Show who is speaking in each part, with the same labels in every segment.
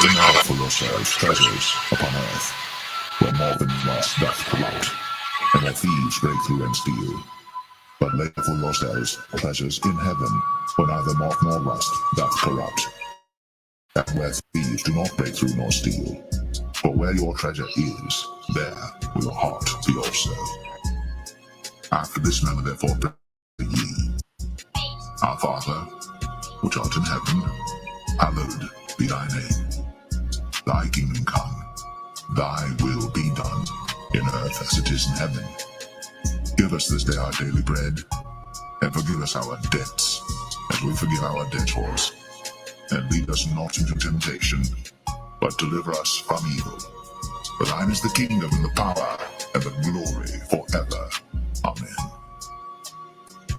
Speaker 1: Laying out for yourselves treasures upon earth, where moth and rust doth corrupt, and where thieves break through and steal. But lay for yourselves treasures in heaven, where neither moth nor rust doth corrupt, and where thieves do not break through nor steal. For where your treasure is, there will your heart be also. After this manner therefore pray ye, Our Father, which art in heaven, hallowed be thy name. Thy kingdom come, thy will be done, in earth as it is in heaven. Give us this day our daily bread, and forgive us our debts, as we forgive our debtors. And lead us not into temptation, but deliver us from evil. For thine is the kingdom, and the power, and the glory forever. Amen.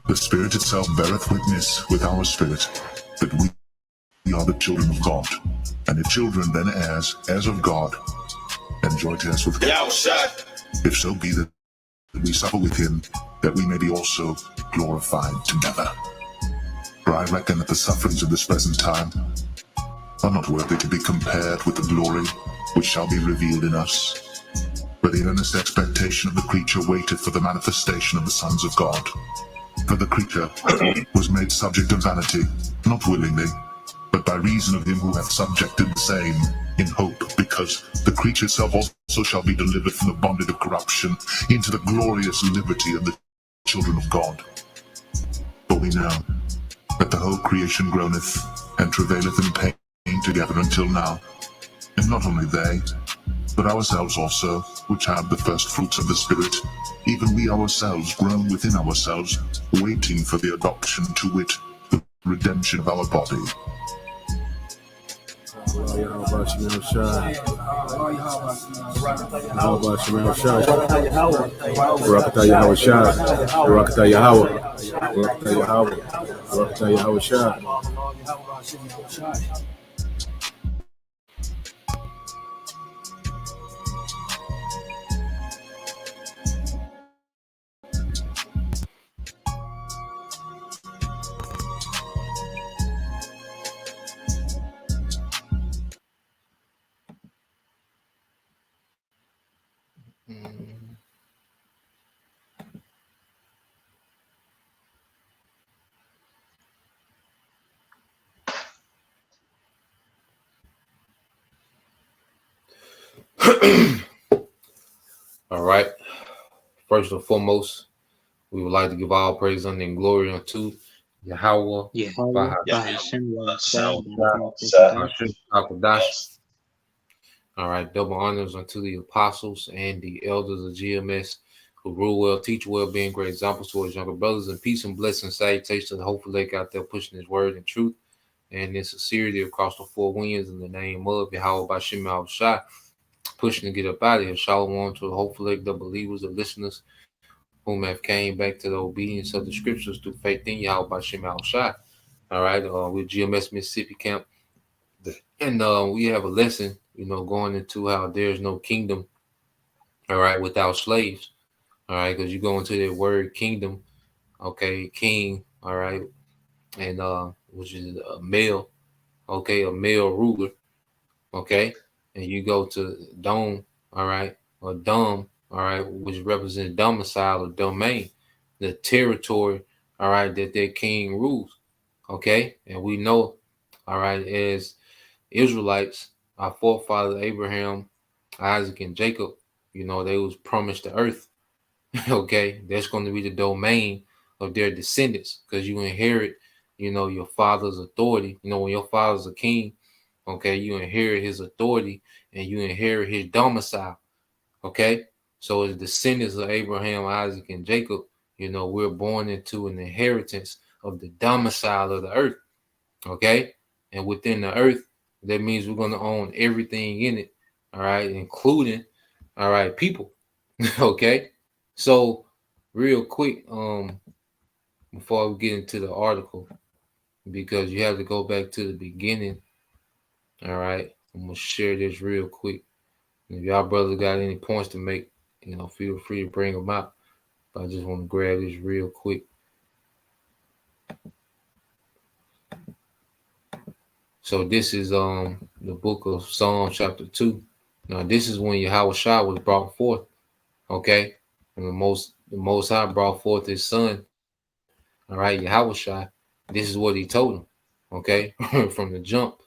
Speaker 1: The Spirit itself beareth witness with our spirit, that we are the children of God. And if children, then heirs, heirs of God, and joint heirs with God. If so be that we suffer with him, that we may be also glorified together. For I reckon that the sufferings of this present time are not worthy to be compared with the glory which shall be revealed in us. For the earnest expectation of the creature waiteth for the manifestation of the sons of God. For the creature was made subject to vanity, not willingly, but by reason of him who hath subjected the same, in hope, because the creature itself also shall be delivered from the bondage of corruption into the glorious liberty of the children of God. For we know that the whole creation groaneth and travaileth in pain together until now. And not only they, but ourselves also, which have the first fruits of the Spirit, even we ourselves groan within ourselves, waiting for the adoption, to wit, the redemption of our body.
Speaker 2: All right. First and foremost, we would like to give all praise and glory unto Yahweh. All right. Double honors unto the apostles and the elders of GMS who rule well, teach well, being great examples to his younger brothers, and peace and blessings, salutations to the hopeful lake out there pushing his word and truth and in sincerity across the four winds in the name of Yahweh Bashim Al Shai, pushing to get up out of here. Shalom to the hopeful lake, the believers, the listeners, whom have came back to the obedience of the scriptures through faith in Yahweh Bashim Al Shai. All right, we're GMS Mississippi Camp, and we have a lesson, going into how there's no kingdom, all right, without slaves, all right, because you go into that word kingdom, okay, king, all right, and which is a male, okay, a male ruler, okay, and you go to dome, all right, or dom, all right, which represents domicile or domain, the territory, all right, that their king rules, okay, and we know, all right, as Israelites, our forefather Abraham, Isaac, and Jacob, they was promised the earth. Okay, that's going to be the domain of their descendants, because you inherit, your father's authority. When your father's a king, okay, you inherit his authority and you inherit his domicile. Okay, so as descendants of Abraham, Isaac, and Jacob, we're born into an inheritance of the domicile of the earth. Okay, and within the earth, that means we're going to own everything in it, all right, including, all right, people. Okay, so real quick, before we get into the article, because you have to go back to the beginning, all right, I'm going to share this real quick. If y'all brothers got any points to make, feel free to bring them out. But I just want to grab this real quick. So this is the book of Psalm chapter 2. Now this is when Yahweh Shai was brought forth. Okay. And the most high brought forth his son. All right, Yahweh Shai. This is what he told him. Okay. From the jump.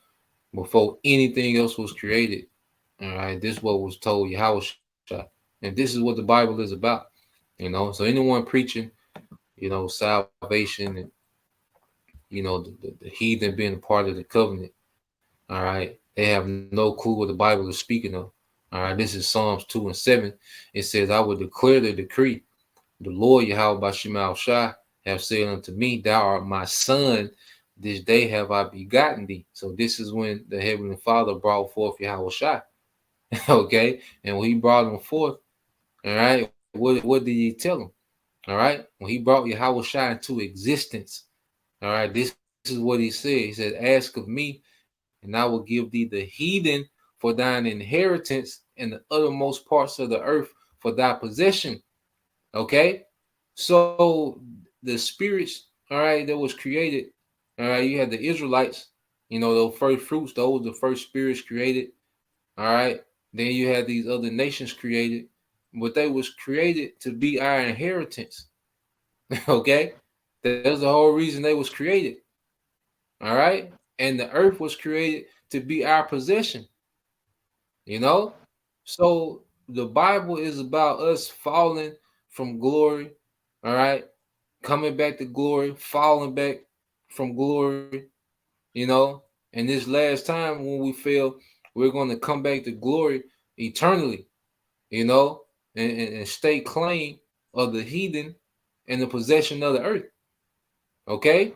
Speaker 2: Before anything else was created. All right. This is what was told Yahweh Shai. And this is what the Bible is about. So anyone preaching, salvation and the heathen being a part of the covenant. All right. They have no clue what the Bible is speaking of. All right. This is Psalms 2 and 7. It says, I will declare the decree. The Lord Yahweh Bashim Shai have said unto me, Thou art my son. This day have I begotten thee. So this is when the Heavenly Father brought forth Yahweh Shai. Okay. And when he brought him forth, all right, what did he tell him? All right. When he brought Yahweh Shai into existence, all right, this is what he said. He said, Ask of me, and I will give thee the heathen for thine inheritance and the uttermost parts of the earth for thy possession. Okay. So the spirits, all right, that was created, all right, you had the Israelites, those first fruits, those the first spirits created. All right. Then you had these other nations created, but they was created to be our inheritance. Okay. That's the whole reason they was created. All right. And the earth was created to be our possession. You know? So the Bible is about us falling from glory, all right, coming back to glory, falling back from glory, you know, and this last time when we fail, we're going to come back to glory eternally, you know, and stay claim of the heathen and the possession of the earth. Okay?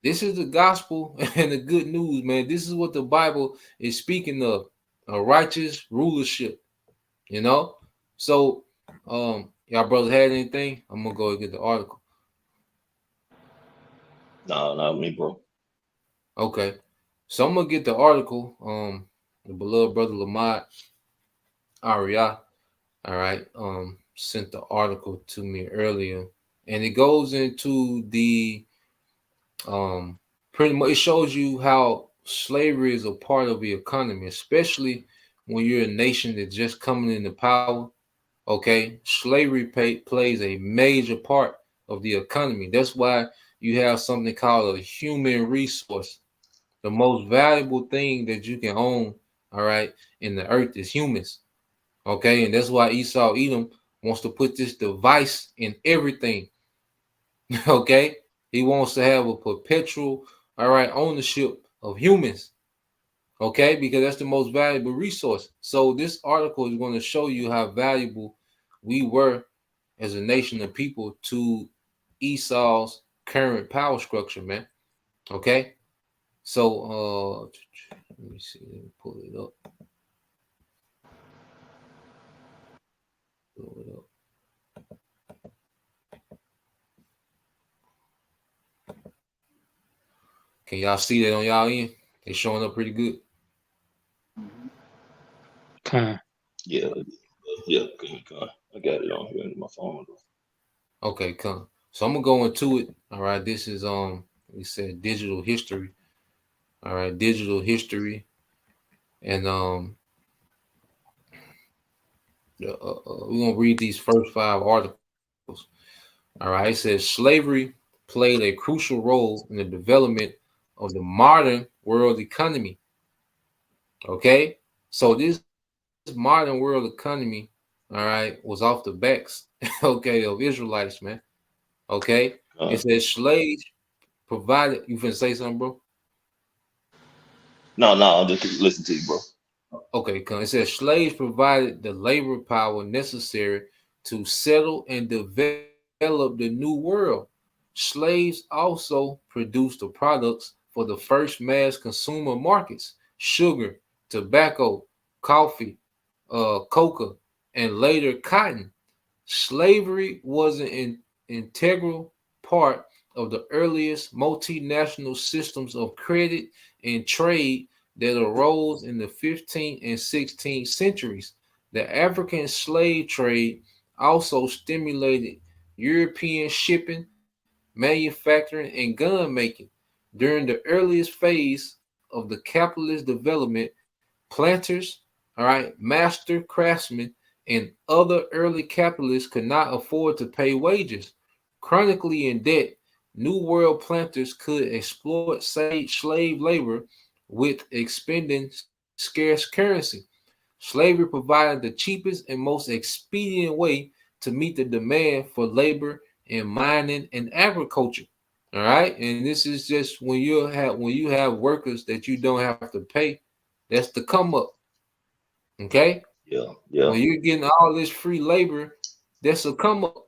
Speaker 2: This is the gospel and the good news, man. This is what the Bible is speaking of, a righteous rulership, you know? So, y'all brothers had anything? I'm gonna go and get the article.
Speaker 3: No, not me, bro.
Speaker 2: Okay. So I'm gonna get the article. The beloved brother Lamont Aria, all right, sent the article to me earlier. And it goes into the pretty much, it shows you how slavery is a part of the economy, especially when you're a nation that's just coming into power. Okay, slavery plays a major part of the economy. That's why you have something called a human resource. The most valuable thing that you can own, all right, in the earth is humans. Okay, and that's why Esau Edom wants to put this device in everything. Okay, he wants to have a perpetual, all right, ownership of humans. Okay, because that's the most valuable resource. So this article is going to show you how valuable we were as a nation of people to Esau's current power structure, man. Okay, so let me see, let me pull it up. Pull it up. Can y'all see that on y'all end? They showing up pretty good.
Speaker 3: Yeah, yeah, come. I got it on here in my phone.
Speaker 2: Okay, come. So I'm gonna go into it. All right, this is we said digital history. All right, digital history, and we're gonna read these first 5 articles. All right, it says slavery played a crucial role in the development of the modern world economy. Okay, so this modern world economy, all right, was off the backs, okay, of Israelites, man. Okay, it says slaves provided. You finna say something, bro?
Speaker 3: No, I'll just listen to you, bro.
Speaker 2: Okay, it says slaves provided the labor power necessary to settle and develop the new world. Slaves also produced the products for the first mass consumer markets: sugar, tobacco, coffee, coca, and later cotton. Slavery was an integral part of the earliest multinational systems of credit and trade that arose in the 15th and 16th centuries. The African slave trade also stimulated European shipping, manufacturing, and gun making. During the earliest phase of the capitalist development, planters, all right, master craftsmen, and other early capitalists could not afford to pay wages. Chronically in debt, New World planters could exploit slave labor with expending scarce currency. Slavery provided the cheapest and most expedient way to meet the demand for labor in mining and agriculture. All right, and this is just when you have workers that you don't have to pay. That's the come up. Okay,
Speaker 3: Yeah, yeah,
Speaker 2: when you're getting all this free labor, that's a come up.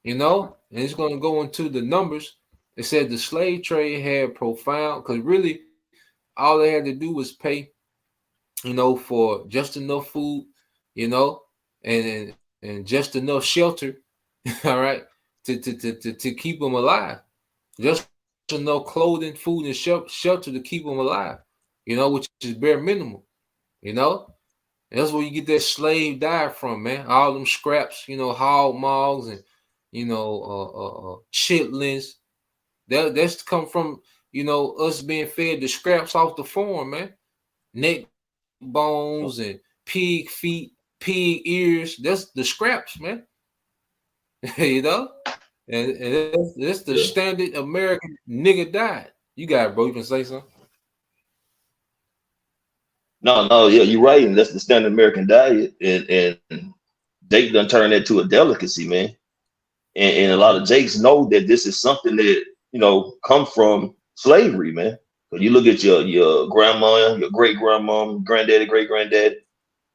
Speaker 2: And it's going to go into the numbers. It said the slave trade had profound, because really all they had to do was pay, for just enough food, and just enough shelter, all right, to keep them alive. Just enough clothing, food, and shelter to keep them alive, which is bare minimum, you know. And that's where you get that slave diet from, man. All them scraps, hog maws and chitlins. That's come from us being fed the scraps off the farm, man. Neck bones and pig feet, pig ears. That's the scraps, man. you know, and that's the standard American nigga diet. You got it, bro. You can say something.
Speaker 3: No, yeah, you're right, and that's the standard American diet, and they done turned that to a delicacy, man. And a lot of Jakes know that this is something that come from slavery, man. When you look at your grandma, your great grandma, granddaddy, great granddaddy,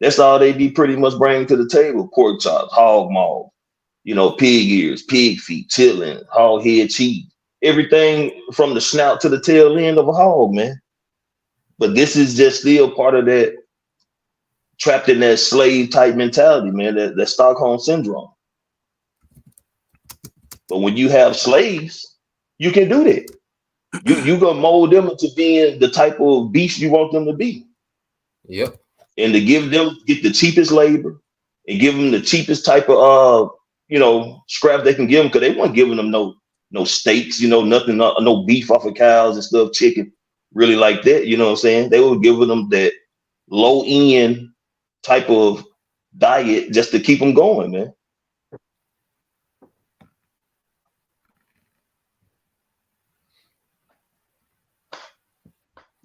Speaker 3: that's all they be pretty much bringing to the table: pork chops, hog maw, pig ears, pig feet, chitlin, hog head cheese, everything from the snout to the tail end of a hog, man. But this is just still part of that, trapped in that slave type mentality, man, that Stockholm syndrome. But when you have slaves, you can do that. You gonna mold them into being the type of beast you want them to be.
Speaker 2: Yep.
Speaker 3: And to get the cheapest labor and give them the cheapest type of scrap they can give them, because they weren't giving them no steaks, nothing, no beef off of cows and stuff, chicken, really like that. You know what I'm saying? They were giving them that low end type of diet just to keep them going, man.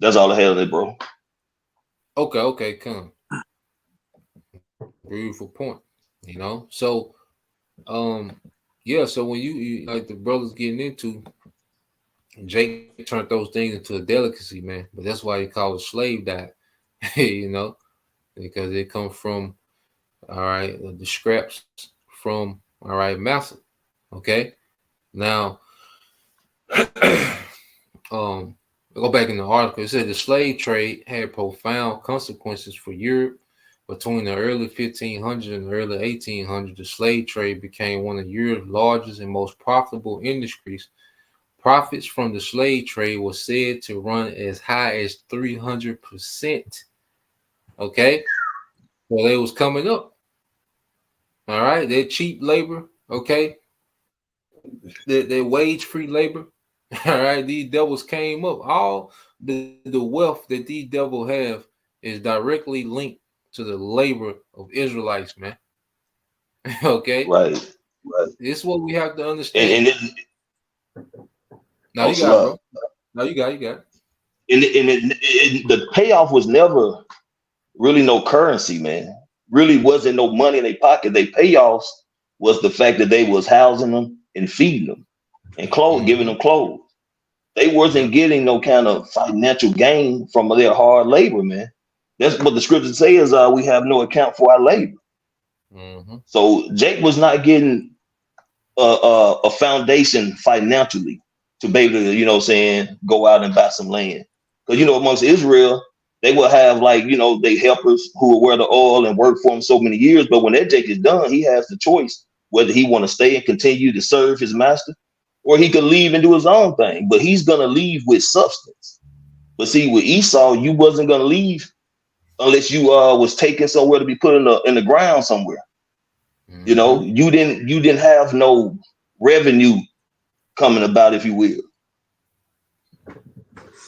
Speaker 3: That's all I have on it, bro.
Speaker 2: Okay, come. Beautiful point. So so when you like the brothers getting into, Jake turned those things into a delicacy, man. But that's why he called it slave diet, because it comes from the scraps from massa. Okay. Now go back in the article. It said the slave trade had profound consequences for Europe. Between the early 1500s and the early 1800s, the slave trade became one of Europe's largest and most profitable industries. Profits from the slave trade were said to run as high as 300%. Okay, so they was coming up. All right, they're cheap labor. Okay, they're wage-free labor. All right, these devils came up. All the wealth that these devils have is directly linked to the labor of Israelites, man. Okay,
Speaker 3: right.
Speaker 2: This is what we have to understand. Now you got it, bro. Now you got it.
Speaker 3: And the payoff was never really no currency, man. Really wasn't no money in their pocket. Their payoffs was the fact that they was housing them and feeding them and giving them clothes. They wasn't getting no kind of financial gain from their hard labor, man. That's what the scripture says. We have no account for our labor. Mm-hmm. So Jake was not getting a foundation financially to be able to, go out and buy some land. Because, amongst Israel, they will have they helpers who will wear the oil and work for him so many years. But when that Jake is done, he has the choice whether he want to stay and continue to serve his master, or he could leave and do his own thing. But he's going to leave with substance. But see, with Esau, you wasn't going to leave unless you was taken somewhere to be put in the ground somewhere. Mm-hmm. You didn't have no revenue coming about, if you will.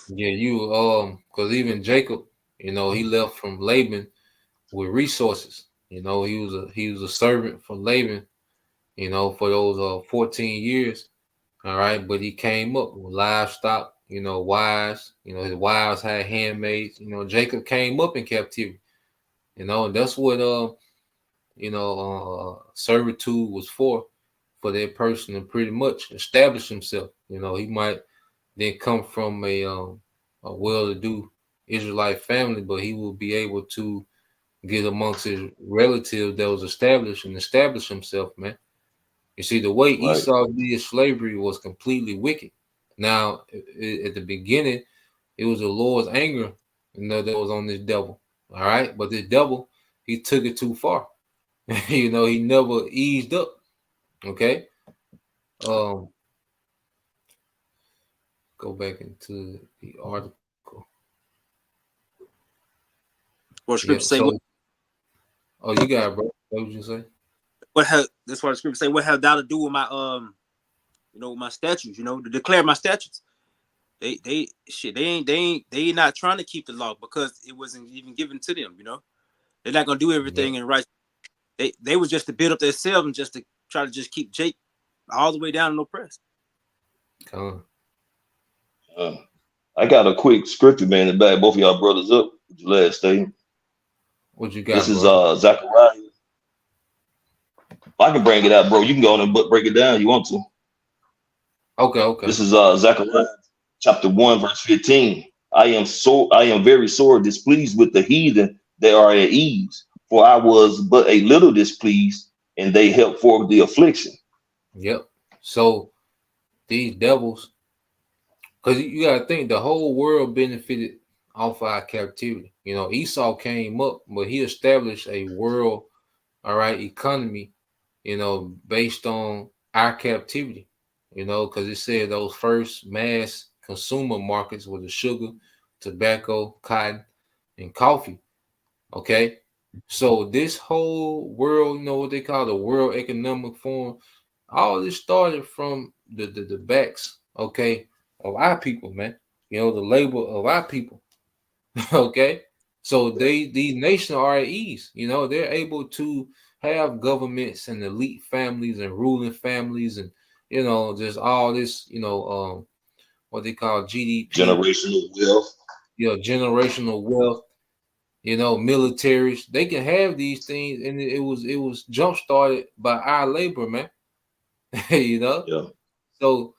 Speaker 2: Yeah, because even Jacob, you know, he left from Laban with resources. You know, he was a servant for Laban, you know, for those 14 years. All right, but he came up with livestock, you know, wives, you know, his wives had handmaids, you know, Jacob came up in captivity, you know, and that's what servitude was for that person to pretty much establish himself. You know, he might then come from a well-to-do Israelite family, but he will be able to get amongst his relatives that was established and establish himself, man. You see, the way
Speaker 3: Right.
Speaker 2: Esau did slavery was completely wicked. Now, at the beginning, it was the Lord's anger, you know, that was on this devil. All right, but this devil, he took it too far. You know, he never eased up. Okay. Go back into the article.
Speaker 4: What scripture say?
Speaker 2: So, oh, you got it, bro. What would you say?
Speaker 4: That's what the scripture say. What have thou to do with my with my statutes? You know, to declare my statutes. They ain't not trying to keep the law because it wasn't even given to them. You know, they're not gonna do everything in right. They was just to build up themselves and just to try to just keep Jake all the way down and oppressed.
Speaker 3: I got a quick scripture, man, to back both of y'all brothers up with your last statement.
Speaker 2: What you got?
Speaker 3: This is
Speaker 2: bro?
Speaker 3: Zechariah. I can bring it out, bro. You can go on and break it down if you want to.
Speaker 2: Okay.
Speaker 3: This is Zechariah chapter 1, verse 15. I am very sore displeased with the heathen that are at ease, for I was but a little displeased, and they helped forward the affliction.
Speaker 2: Yep. So these devils, because you got to think the whole world benefited off our captivity. You know, Esau came up, but he established a world, all right, economy, you know, based on our captivity, you know, because it said those first mass consumer markets were the sugar, tobacco, cotton, and coffee. Okay. So this whole world, you know what they call the World Economic Forum, all this started from the backs, okay, of our people, man. You know, the labor of our people. Okay. So these nations are at ease, you know, they're able to have governments and elite families and ruling families and you know, just all this, you know, what they call GDP,
Speaker 3: Generational wealth.
Speaker 2: you know, generational wealth, you know, militaries. They can have these things, and it was jump started by our labor, man. You know,
Speaker 3: Yeah.
Speaker 2: so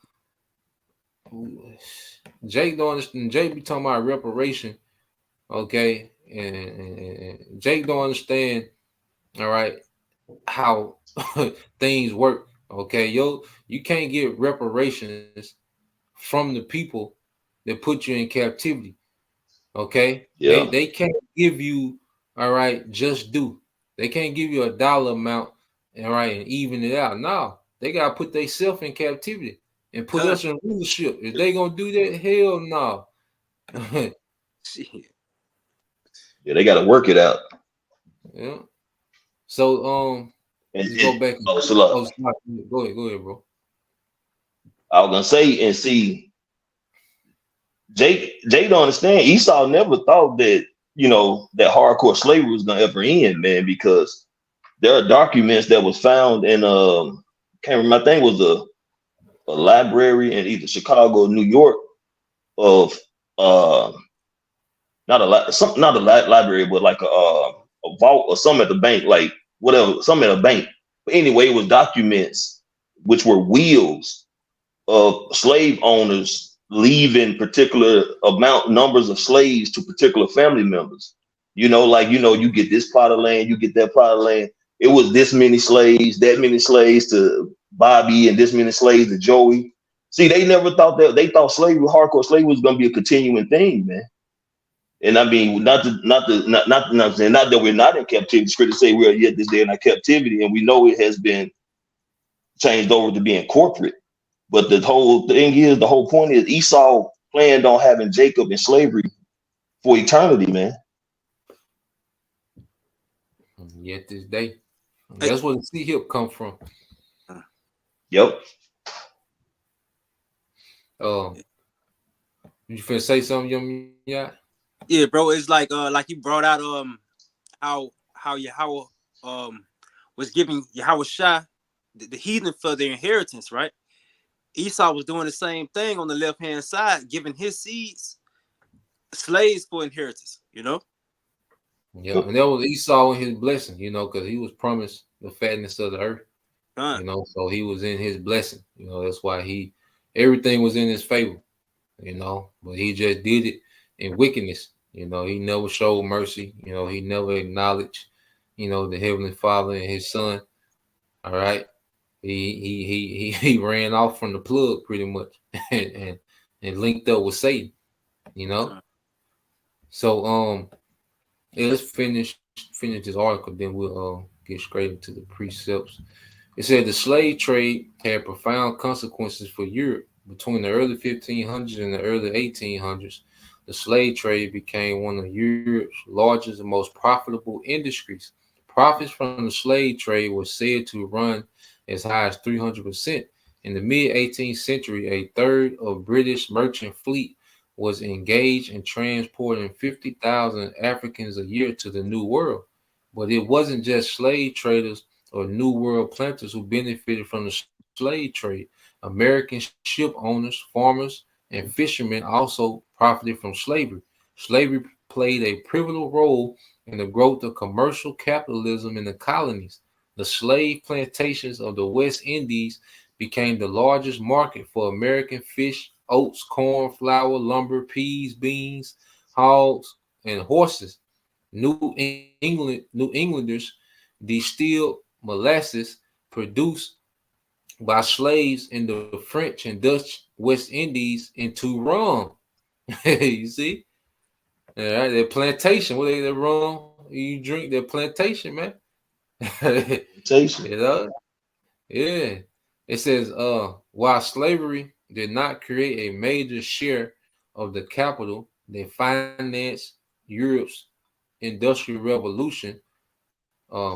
Speaker 2: Jake don't understand. Jake be talking about reparation, okay, and Jake don't understand. All right, how things work. Okay, you can't get reparations from the people that put you in captivity. Okay,
Speaker 3: Yeah.
Speaker 2: they can't give you all right just due. They can't give you a dollar amount, all right, and even it out. No, they gotta put themselves in captivity and put us in rulership. If they gonna do that, hell no.
Speaker 3: Yeah, they got to work it out.
Speaker 2: Yeah. So
Speaker 3: And,
Speaker 2: let's go back.
Speaker 3: so look,
Speaker 2: Go ahead, bro.
Speaker 3: I was gonna say, and see, Jake don't understand. Esau never thought that, you know, that hardcore slavery was gonna ever end, man, because there are documents that was found in can't remember, I think it was a library in either Chicago or New York of not a library, but like a vault or something at the bank, like whatever, something at a bank. But anyway, it was documents which were wills of slave owners leaving particular numbers of slaves to particular family members. You know, like, you know, you get this plot of land, you get that plot of land. It was this many slaves, that many slaves to Bobby, and this many slaves to Joey. See, they never thought that. They thought slavery, hardcore slavery, was going to be a continuing thing, man. And I mean, not that we're not in captivity. It's great to say we are yet this day in our captivity, and we know it has been changed over to being corporate. But the whole thing is, the whole point is, Esau planned on having Jacob in slavery for eternity, man.
Speaker 2: Yet this day, that's where the sea hip come from.
Speaker 3: Yep.
Speaker 2: You finna say something, young? Yeah.
Speaker 4: Yeah, bro. It's like you brought out how Yahweh was giving Yahweh Shah the heathen for their inheritance, right? Esau was doing the same thing on the left hand side, giving his seeds slaves for inheritance. You know,
Speaker 2: Yeah, and that was Esau and his blessing, because he was promised the fatness of the earth, so he was in his blessing, that's why everything was in his favor, but he just did it in wickedness, he never showed mercy, he never acknowledged, the Heavenly Father and his Son. All right, he ran off from the plug pretty much, and linked up with Satan, you know. So yeah, let's finish this article, then we'll get straight into the precepts. It said the slave trade had profound consequences for Europe. Between the early 1500s and the early 1800s, the slave trade became one of Europe's largest and most profitable industries. Profits from the slave trade were said to run as high as 300%. In the mid 18th century, a third of British merchant fleet was engaged in transporting 50,000 Africans a year to the New World. But it wasn't just slave traders or New World planters who benefited from the slave trade. American ship owners, farmers, and fishermen also profited from slavery. Slavery played a pivotal role in the growth of commercial capitalism in the colonies. The slave plantations of the West Indies became the largest market for American fish, oats, corn, flour, lumber, peas, beans, hogs, and horses. New Englanders distilled molasses produced by slaves in the French and Dutch West Indies into rum. You see? All right, their plantation. What they rum? You drink their plantation, man.
Speaker 3: Plantation.
Speaker 2: Yeah. It says, while slavery did not create a major share of the capital that financed Europe's industrial revolution,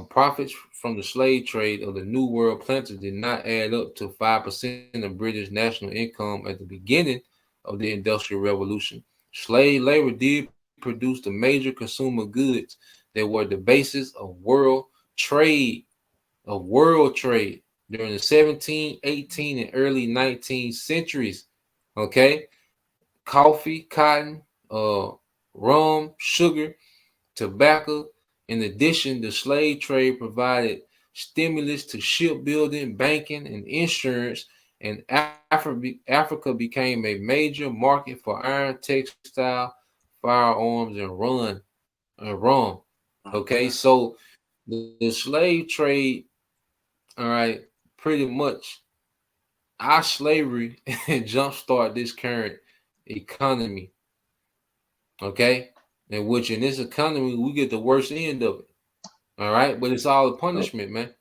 Speaker 2: profits from the slave trade of the New World planters did not add up to 5% of British national income at the beginning of the Industrial Revolution. Slave labor did produce the major consumer goods that were the basis of world trade, during the 17, 18, and early 19th centuries. Okay, coffee, cotton, rum, sugar, tobacco. In addition, the slave trade provided stimulus to shipbuilding, banking, and insurance, and Africa became a major market for iron, textile, firearms, and rum. Okay, so the slave trade, all right, pretty much our slavery jumpstart this current economy. Okay, in which in this economy we get the worst end of it. All right, but it's all a punishment, man.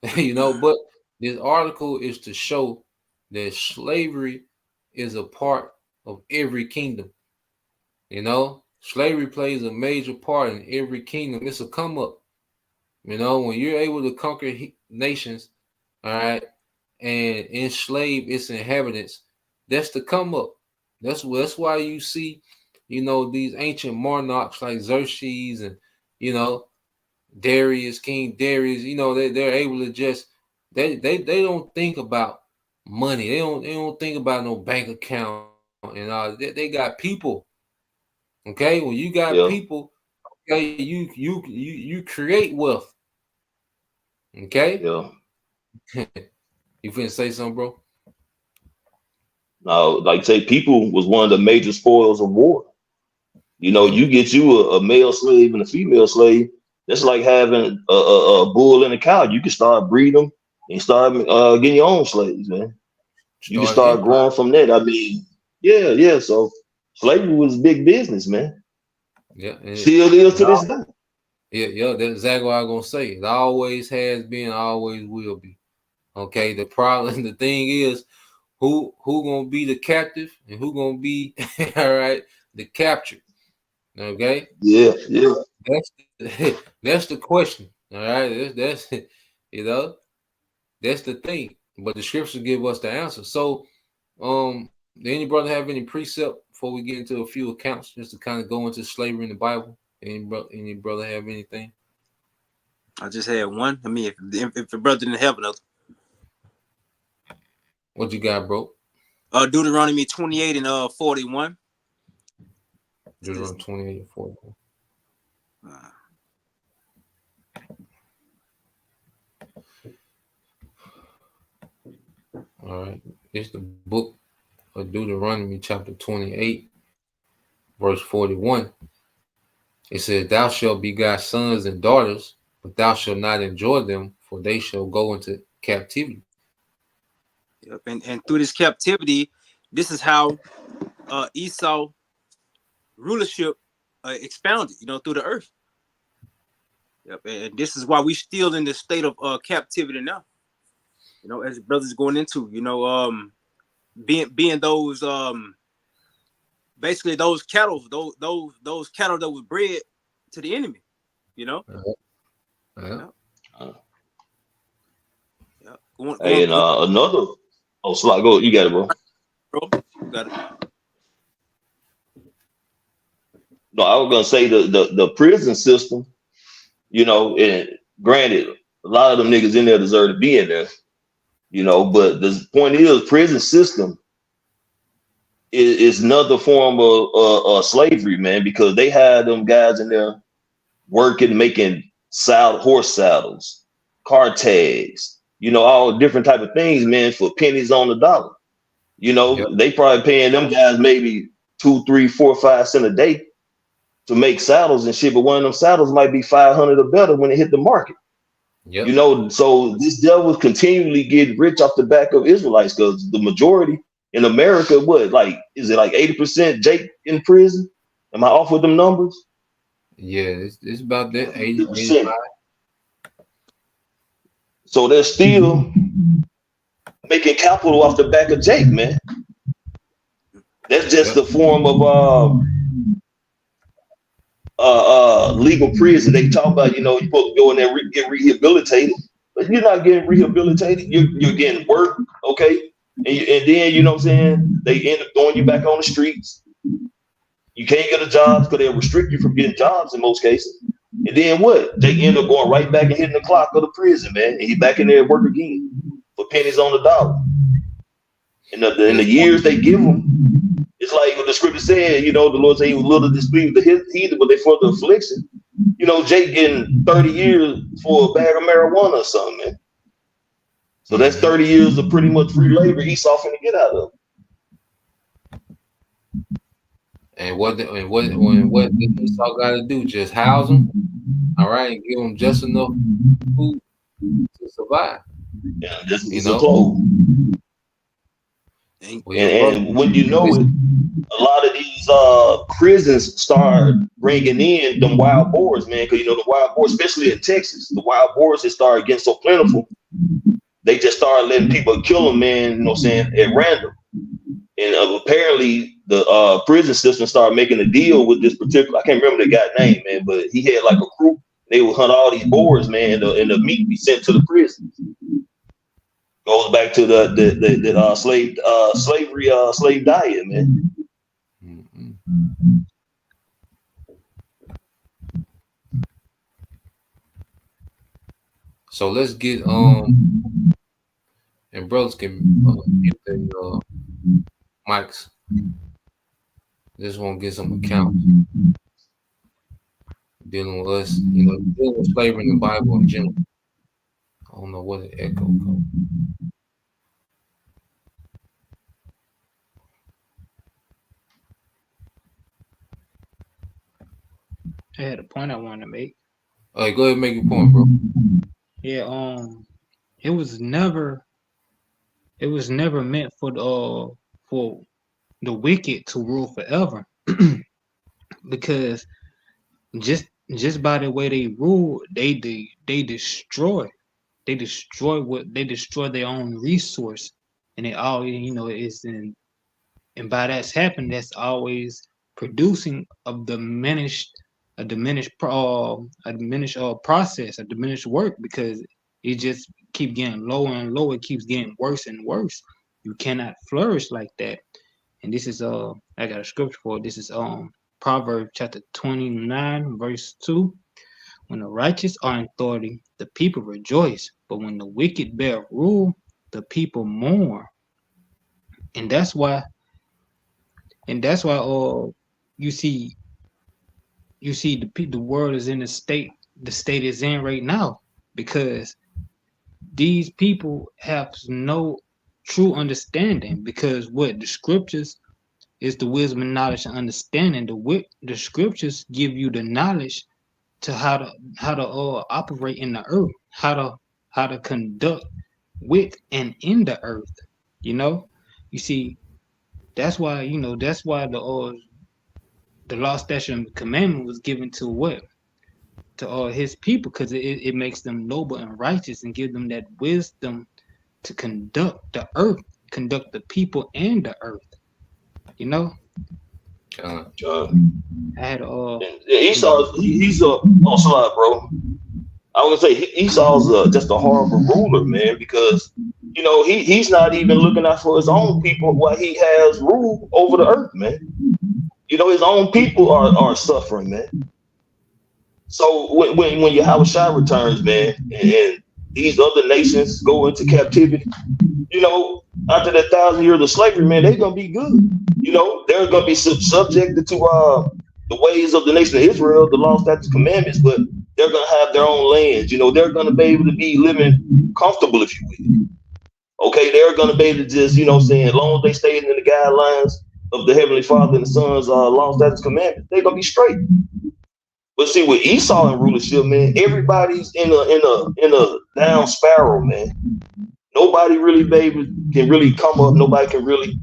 Speaker 2: But this article is to show that slavery is a part of every kingdom. Slavery plays a major part in every kingdom. It's a come up. When you're able to conquer nations, all right, and enslave its inhabitants, that's the come up. That's why you see, these ancient monarchs like Xerxes and Darius, King Darius, they're able to just they don't think about money. They don't think about no bank account and all. They got people. Okay, when you got
Speaker 3: Yeah.
Speaker 2: people, okay, you create wealth. Okay,
Speaker 3: Yeah.
Speaker 2: you finna say something, bro?
Speaker 3: Now, like say, people was one of the major spoils of war.
Speaker 2: Yeah.
Speaker 3: You get you a male slave and a female slave. That's like having a bull and a cow. You can start breeding them and start getting your own slaves, man. You can
Speaker 2: Start an
Speaker 3: start
Speaker 2: empire.
Speaker 3: growing from that. I mean, yeah. So slavery was big business, man.
Speaker 2: Yeah,
Speaker 3: Still is to this day.
Speaker 2: yeah. That's exactly what I'm gonna say. It always has been, always will be. Okay. The problem, the thing is, who gonna be the captive and who gonna be all right the captured. Okay.
Speaker 3: Yeah.
Speaker 2: That's the question. All right. That's that's the thing. But the scriptures give us the answer. So, did any brother have any precept for before we get into a few accounts, just to kind of go into slavery in the Bible? Any brother have anything?
Speaker 4: I just had one. I mean, if the brother didn't have another.
Speaker 2: What you got, bro?
Speaker 4: Deuteronomy 28 and 41.
Speaker 2: Deuteronomy 28 and 41. All right. It's the book of Deuteronomy, chapter 28, verse 41. It says, "Thou shalt beget sons and daughters, but thou shalt not enjoy them, for they shall go into captivity."
Speaker 4: Yep. And through this captivity, this is how Esau rulership expounded, through the earth. Yep. And this is why we still in the state of captivity now. As brothers going into, being those basically those cattle, those cattle that was bred to the enemy,
Speaker 2: Yeah.
Speaker 4: Yeah.
Speaker 3: Hey, and another. Oh, Slot, go. You got it, bro.
Speaker 4: Bro, you got it.
Speaker 3: No, I was gonna say the prison system. And granted, a lot of them niggas in there deserve to be in there. But the point is, prison system is another form of slavery, man, because they had them guys in there working, making horse saddles, car tags, all different type of things, man, for pennies on the dollar.
Speaker 2: Yep.
Speaker 3: They probably paying them guys maybe 2, 3, 4, 5 cents a day to make saddles and shit, but one of them saddles might be 500 or better when it hit the market.
Speaker 2: Yep.
Speaker 3: So this devil continually getting rich off the back of Israelites, because the majority in America, is it like 80% Jake in prison? Am I off with them numbers?
Speaker 2: Yeah, it's about that 80%.
Speaker 3: 85%. So they're still making capital off the back of Jake, man. That's just the form of legal prison. They talk about, you're supposed to go in there and get rehabilitated, but you're not getting rehabilitated. You're getting work, okay? And then, you know what I'm saying, they end up throwing you back on the streets. You can't get a job because they'll restrict you from getting jobs in most cases. And then what? They end up going right back and hitting the clock of the prison, man. And he's back in there at work again for pennies on the dollar. And in the years they give them, it's like what the scripture said, the Lord said he was little displeased with the heathen, but they for the affliction. Jake getting 30 years for a bag of marijuana or something, man. So that's 30 years of pretty much free labor Esau finna get out of.
Speaker 2: And what did Esau got to do? Just house them, all right, and give them just enough food to survive.
Speaker 3: Yeah, this is a clothes. And when it, a lot of these prisons start bringing in them wild boars, man, because the wild boars, especially in Texas, the wild boars that started getting so plentiful, they just started letting people kill them, man, at random. And apparently the prison system started making a deal with this particular, I can't remember the guy's name, man, but he had like a crew. They would hunt all these boars, man, and the meat be sent to the prison. Goes back to the slave diet, man.
Speaker 2: Mm-hmm. So let's get and brothers can get their mics. Just want to get some accounts dealing with us, dealing with slavery in the Bible in general. I don't know what the echo goes.
Speaker 5: I had a point I wanted to make.
Speaker 2: All right, go ahead and make your point, bro.
Speaker 5: Yeah, it was never meant for the wicked to rule forever. Because just by the way they rule, they destroy their own resource, and it all is in, and by that's happened, that's always producing a diminished process, a diminished work, because it just keep getting lower and lower. It keeps getting worse and worse. You cannot flourish like that. And this is I got a scripture for it. This is Proverbs chapter 29, verse 2. When the righteous are in authority, the people rejoice, but when the wicked bear rule, the people mourn. And that's why you see the world is in the state is in right now, because these people have no true understanding, because what the scriptures is the wisdom and knowledge and understanding. The scriptures give you the knowledge to how to operate in the earth, how to conduct with and in the earth. You see, that's why the law, statute, and commandment was given to what? To all his people, because it makes them noble and righteous and give them that wisdom to conduct the earth, conduct the people and the earth. I had
Speaker 3: Esau, he's a slide, bro. I was gonna say Esau's just a horrible ruler, man, because he's not even looking out for his own people while he has rule over the earth, man. His own people are suffering, man. So when Yahushua returns, man, and these other nations go into captivity, after that 1,000 years of slavery, man, they're gonna be good. They're gonna be subjected to the ways of the nation of Israel, the law, statutes, commandments, but they're gonna have their own lands. They're gonna be able to be living comfortable, if you will. Okay, they're gonna be able to just, as long as they stay in the guidelines of the Heavenly Father and the Son's law, statutes, commandments, they're gonna be straight. But see, with Esau and rulership, man, everybody's in a down spiral, man. Nobody really can really come up. Nobody can really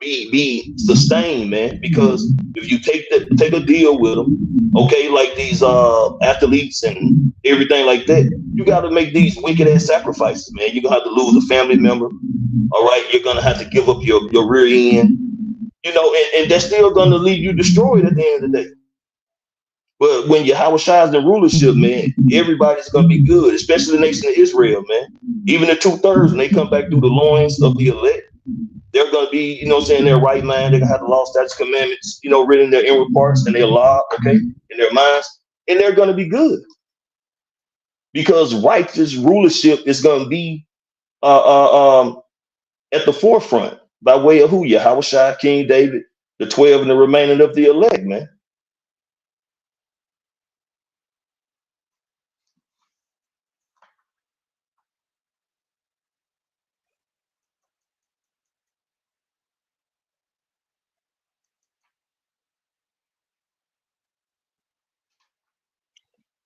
Speaker 3: be sustained, man. Because if you take a deal with them, okay, like these athletes and everything like that, you got to make these wicked ass sacrifices, man. You're gonna have to lose a family member. All right, you're gonna have to give up your rear end, and that's still gonna leave you destroyed at the end of the day. But when Yahushua is in rulership, man, everybody's gonna be good, especially the nation of Israel, man. Even the 2/3, when they come back through the loins of the elect, they're gonna be, in their right mind. They're gonna have the law, statutes, commandments, written in their inward parts and their law, okay, in their minds, and they're gonna be good. Because righteous rulership is gonna be at the forefront by way of who? Yahushua, King David, the 12 and the remaining of the elect, man.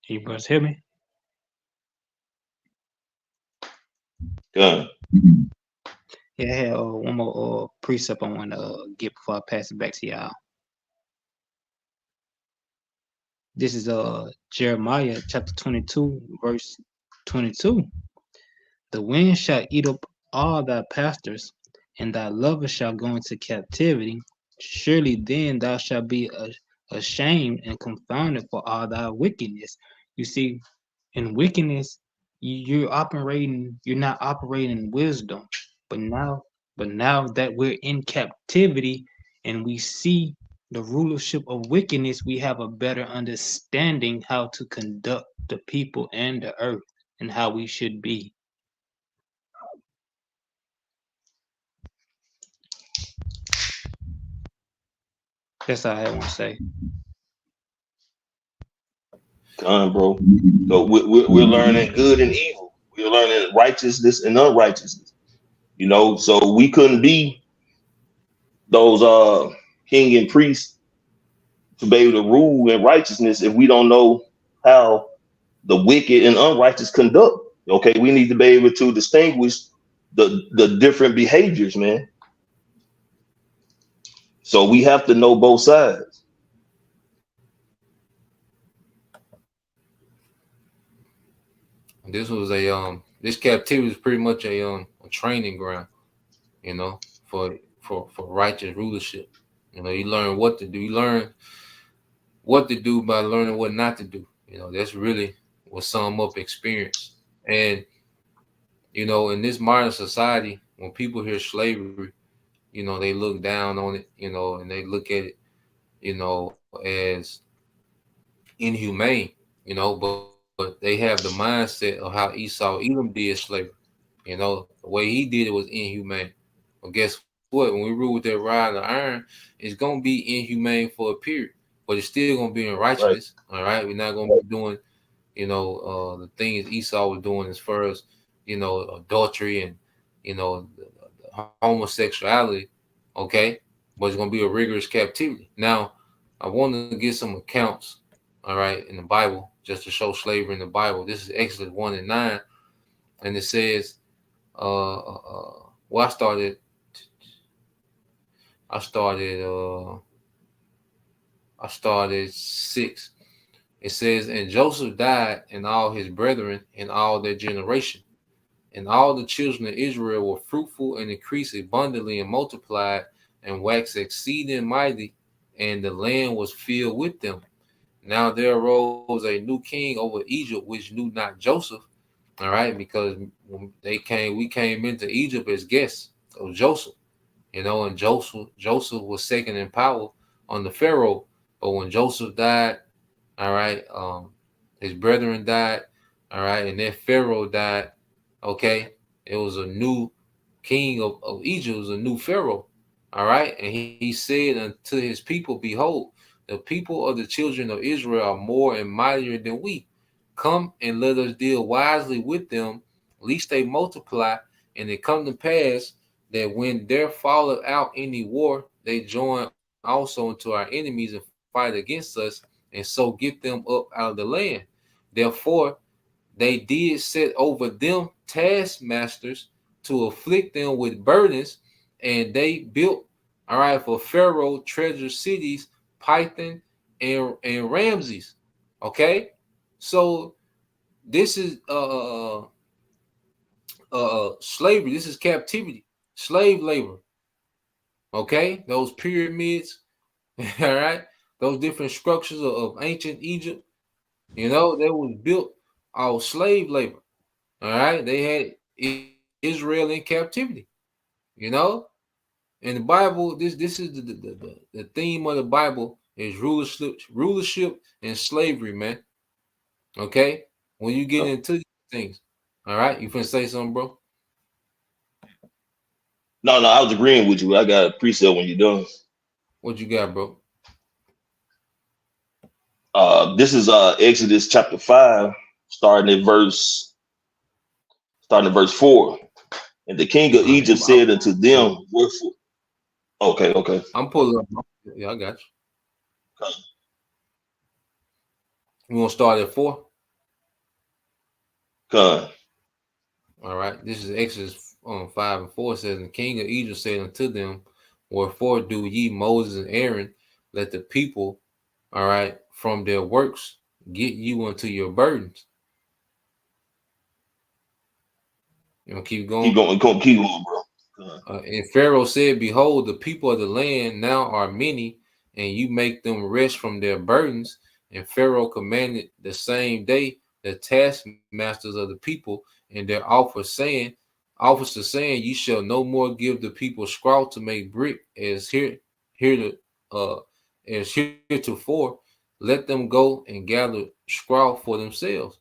Speaker 5: you brothers hear me?
Speaker 3: Gun.
Speaker 5: Yeah, I had one more precept I want to get before I pass it back to y'all. This is Jeremiah chapter 22, verse 22. The wind shall eat up all thy pastors, and thy lovers shall go into captivity. Surely then thou shalt be ashamed and confounded for all thy wickedness. You see, in wickedness, you're not operating in wisdom. But now that we're in captivity and we see the rulership of wickedness, we have a better understanding how to conduct the people and the earth and how we should be. That's all I want to say.
Speaker 3: Gun, bro. So we're learning good and evil. We're learning righteousness and unrighteousness. So we couldn't be those king and priests to be able to rule in righteousness if we don't know how the wicked and unrighteous conduct. Okay, we need to be able to distinguish the different behaviors, man. So we have to know both sides.
Speaker 2: This was this captivity is pretty much a training ground, for righteous rulership. You learn what to do. You learn what to do by learning what not to do. That's really what sum up experience. And in this modern society, when people hear slavery, they look down on it, and they look at it, as inhumane, but they have the mindset of how Esau Edom did slavery. The way he did it was inhumane. But guess what? When we rule with that rod of iron, it's gonna be inhumane for a period, but it's still gonna be in
Speaker 3: Right.
Speaker 2: righteousness. All right, we're not gonna be doing, the things Esau was doing as far as, adultery and, the homosexuality. Okay, but it's gonna be a rigorous captivity. Now, I want to get some accounts, all right, in the Bible, just to show slavery in the Bible. This is Exodus 1:9, and it says, well, I started 6. It says, and Joseph died, and all his brethren, and all their generation, and all the children of Israel were fruitful and increased abundantly and multiplied and waxed exceeding mighty, and the land was filled with them. Now there arose a new king over Egypt, which knew not Joseph. All right, because when we came into Egypt as guests of Joseph, and Joseph was second in power under Pharaoh. But when Joseph died, all right, his brethren died, all right, and then Pharaoh died. Okay, it was a new king of Egypt, it was a new Pharaoh. All right, and he said unto his people, behold, the people of the children of Israel are more and mightier than we. Come and let us deal wisely with them, lest they multiply. And it come to pass that when there falleth out any war, they join also into our enemies and fight against us, and so get them up out of the land. Therefore, they did set over them taskmasters to afflict them with burdens, and they built, all right, for Pharaoh treasure cities, Python and Ramses. Okay, so this is slavery. This is captivity, slave labor. Okay, those pyramids, all right, those different structures of ancient Egypt, they was built out slave labor. All right, they had Israel in captivity. In the Bible, this is the theme of the Bible is rulership and slavery, man. Okay, when you get into these things, all right, you finna say something, bro?
Speaker 3: No, I was agreeing with you. I got a precept when you're done.
Speaker 2: What you got, bro?
Speaker 3: This is Exodus chapter 5, starting at verse 4. And the king of Egypt said unto them, wherefore? Okay.
Speaker 2: I'm pulling up. Yeah, I got you.
Speaker 3: Okay.
Speaker 2: You want to start at 4?
Speaker 3: Okay.
Speaker 2: All right. This is Exodus 5 and 4. It says, and the king of Egypt said unto them, wherefore do ye, Moses and Aaron, let the people, all right, from their works get you unto your burdens. Keep going.
Speaker 3: Keep going, bro.
Speaker 2: And Pharaoh said, behold, the people of the land now are many, and you make them rest from their burdens. And Pharaoh commanded the same day the taskmasters of the people and their officers saying, ye shall no more give the people straw to make brick as heretofore. Let them go and gather straw for themselves.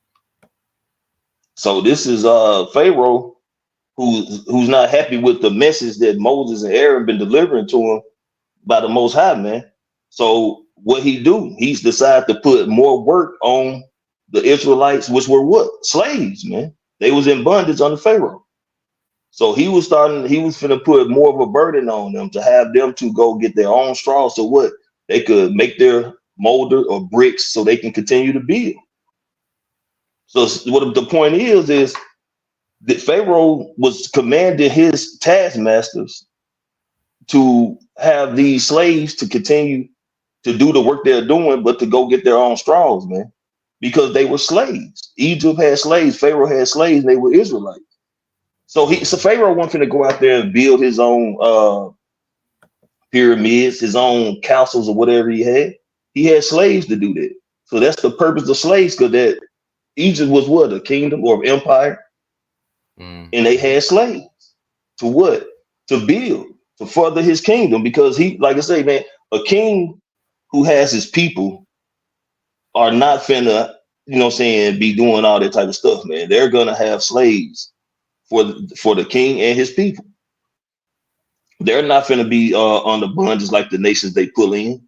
Speaker 3: So this is Pharaoh who's not happy with the message that Moses and Aaron been delivering to him by the Most High, man. So what he do? He's decided to put more work on the Israelites, which were what? Slaves, man. They was in bondage under Pharaoh. So he was finna put more of a burden on them to have them to go get their own straw. So what? They could make their molder or bricks so they can continue to build. So what the point is that Pharaoh was commanding his taskmasters to have these slaves to continue to do the work they're doing, but to go get their own straws, man, because they were slaves. Egypt had slaves, Pharaoh had slaves, and they were Israelites. So Pharaoh wanted to go out there and build his own pyramids, his own castles or whatever he had. He had slaves to do that. So that's the purpose of slaves, because that Egypt was what? A kingdom or an empire. And they had slaves to what? To build. to further his kingdom, because he, like I say, man, a king who has his people are not finna, you know what I'm saying, be doing all that type of stuff, man. They're gonna have slaves for the king and his people. They're not finna be on the bun just like the nations they pull in.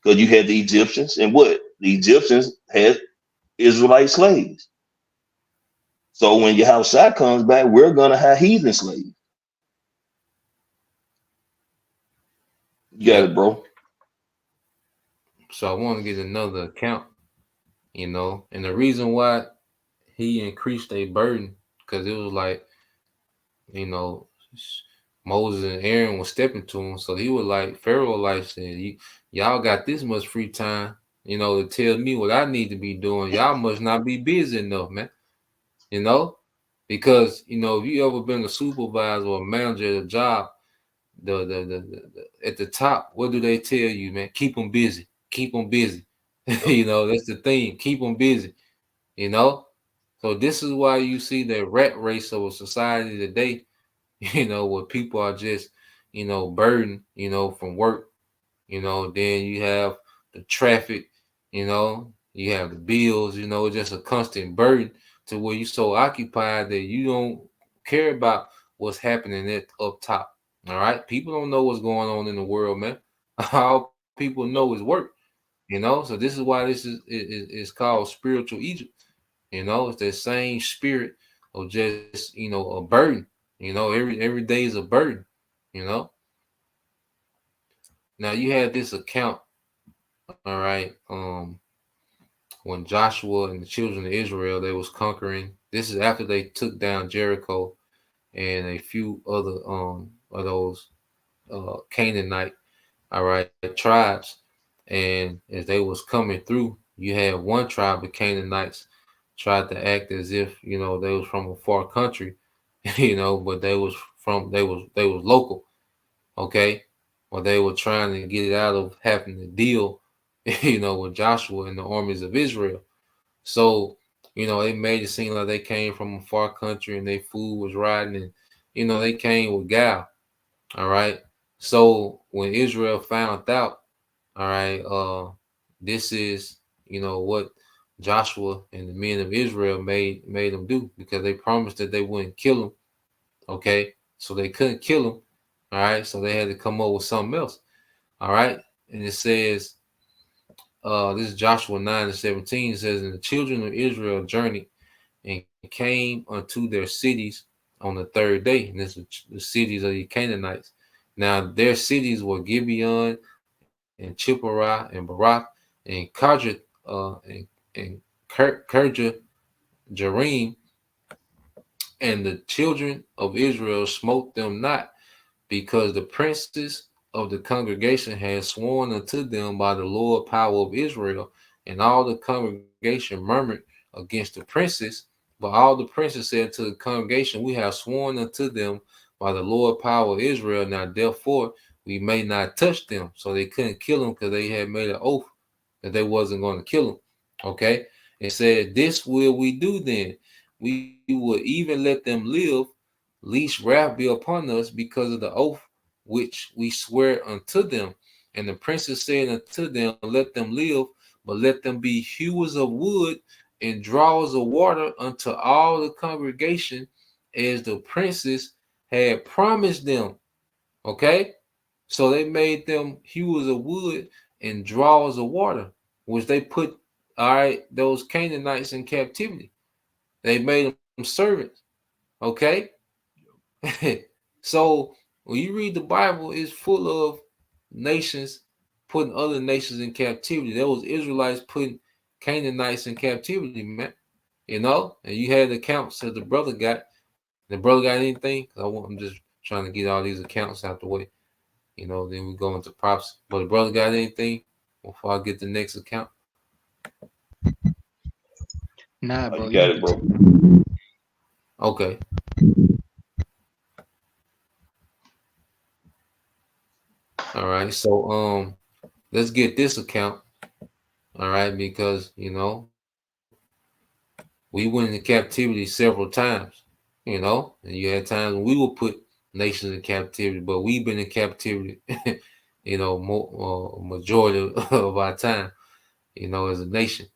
Speaker 3: Because you had the Egyptians, and what? The Egyptians had Israelite slaves. So when Yahushua comes back, we're gonna have heathen slaves. You got it, bro.
Speaker 2: So I want to get another account, you know, and the reason why he increased a burden, because it was like, you know, Moses and Aaron was stepping to him, so he was like, Pharaoh like said, y'all got this much free time, you know, to tell me what I need to be doing. Y'all must not be busy enough, man. You know, because you know, if you ever been a supervisor or a manager at a job, the at the top, what do they tell you, man? Keep them busy. Keep them busy. You know, that's the thing. Keep them busy. You know, so this is why you see the rat race of a society today. You know, where people are just, you know, burdened, you know, from work. You know, then you have the traffic. You know, you have the bills. You know, just a constant burden to where you're so occupied that you don't care about what's happening at up top. All right, people don't know what's going on in the world, man. All people know is work. You know, so this is why this is called spiritual Egypt. You know, it's the same spirit of just, you know, a burden. You know, every day is a burden. You know. Now you had this account, all right. When Joshua and the children of Israel they was conquering. This is after they took down Jericho and a few other of those Canaanite, all right, tribes. And as they was coming through, you had one tribe of Canaanites tried to act as if, you know, they was from a far country, you know, but they was local, okay? Or they were trying to get it out of having to deal, you know, with Joshua and the armies of Israel. So, you know, it made it seem like they came from a far country and their food was rotten, and you know, they came with gal. All right. So when Israel found out, all right, this is, you know, what Joshua and the men of Israel made them do, because they promised that they wouldn't kill them. Okay. So they couldn't kill them. All right. So they had to come up with something else. All right. And it says, this is Joshua 9:17 says, and the children of Israel journeyed and came unto their cities on the third day. And this is the cities of the Canaanites. Now their cities were Gibeon and Chipporah and Barak and Karja and Kirja Jearim, and the children of Israel smote them not, because the princes of the congregation had sworn unto them by the Lord power of Israel, and all the congregation murmured against the princes. But all the princes said to the congregation, we have sworn unto them by the Lord power of Israel. Now therefore we may not touch them. So they couldn't kill them because they had made an oath that they wasn't going to kill them. Okay. It said, this will we do then. We will even let them live, least wrath be upon us, because of the oath which we swear unto them. And the princes said unto them, let them live, but let them be hewers of wood and drawers of water unto all the congregation, as the princes had promised them. Okay? So they made them hewers of wood and drawers of water, which they put, all right, those Canaanites in captivity. They made them servants. Okay? So when you read the Bible, it's full of nations putting other nations in captivity. There was Israelites putting Canaanites in captivity, man. You know, and you had accounts that the brother got. The brother got anything? I'm just trying to get all these accounts out the way. You know, then we go into props. But the brother got anything before I get the next account?
Speaker 5: Nah, bro.
Speaker 3: You got it, bro.
Speaker 2: Okay. All right. So let's get this account. All right, because you know, we went into captivity several times, you know, and you had times when we were put nations in captivity, but we've been in captivity, majority of our time, as a nation.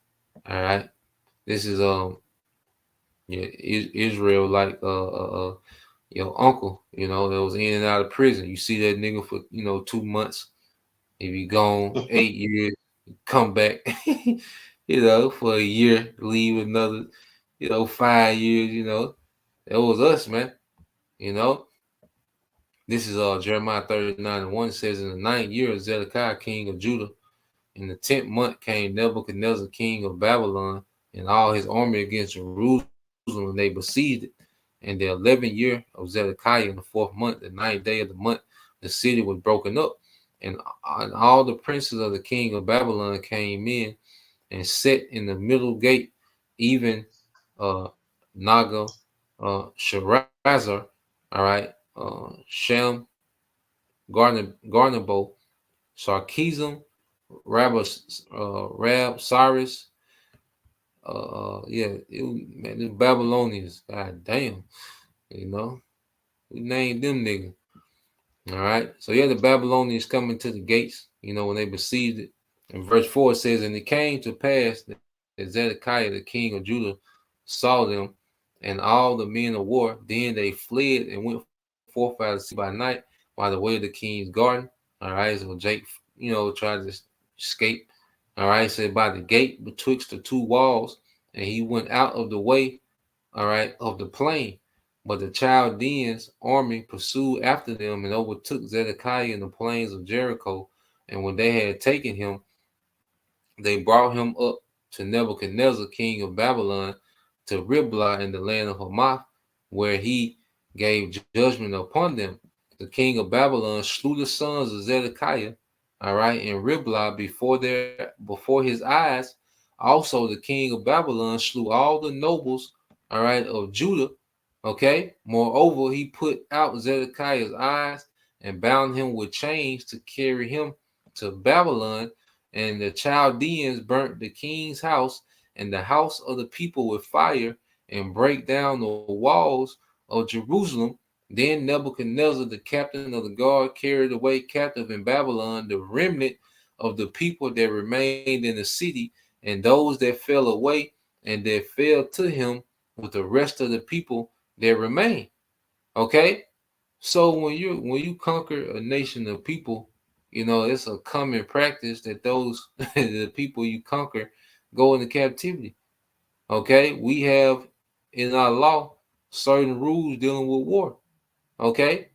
Speaker 2: All right, this is Israel, like your uncle, that was in and out of prison. You see that nigga for 2 months. If you gone 8 years, come back, for a year, leave another, 5 years. That was us, man. This is Jeremiah 39:1 says, in the 9th year of Zedekiah, king of Judah, in the 10th month came Nebuchadnezzar, king of Babylon, and all his army against Jerusalem, and they besieged it. And the 11th year of Zedekiah, in the 4th month, the 9th day of the month, the city was broken up, and all the princes of the king of Babylon came in and sat in the middle gate, even Naga, Sharazar, all right, Shem, Garnabo, Sarkism, Rab Cyrus, man, the Babylonians, god damn, we named them niggas. All right, so the Babylonians coming to the gates, when they besieged it. And verse 4 says, and it came to pass that Zedekiah, the king of Judah, saw them and all the men of war. Then they fled and went forth out of the sea by night by the way of the king's garden. All right, so Jake, tried to escape. All right, said by the gate betwixt the two walls, and he went out of the way, all right, of the plain. But the Chaldeans' army pursued after them and overtook Zedekiah in the plains of Jericho. And when they had taken him, they brought him up to Nebuchadnezzar, king of Babylon, to Riblah in the land of Hamath, where he gave judgment upon them. The king of Babylon slew the sons of Zedekiah, all right, in Riblah before his eyes. Also, the king of Babylon slew all the nobles, all right, of Judah. Okay. Moreover, he put out Zedekiah's eyes and bound him with chains to carry him to Babylon. And the Chaldeans burnt the king's house and the house of the people with fire and break down the walls of Jerusalem. Then Nebuchadnezzar, the captain of the guard, carried away captive in Babylon the remnant of the people that remained in the city, and those that fell away and that fell to him with the rest of the people that remain. Okay, so when you conquer a nation of people, it's a common practice that those the people you conquer go into captivity. Okay, we have in our law certain rules dealing with war. Okay,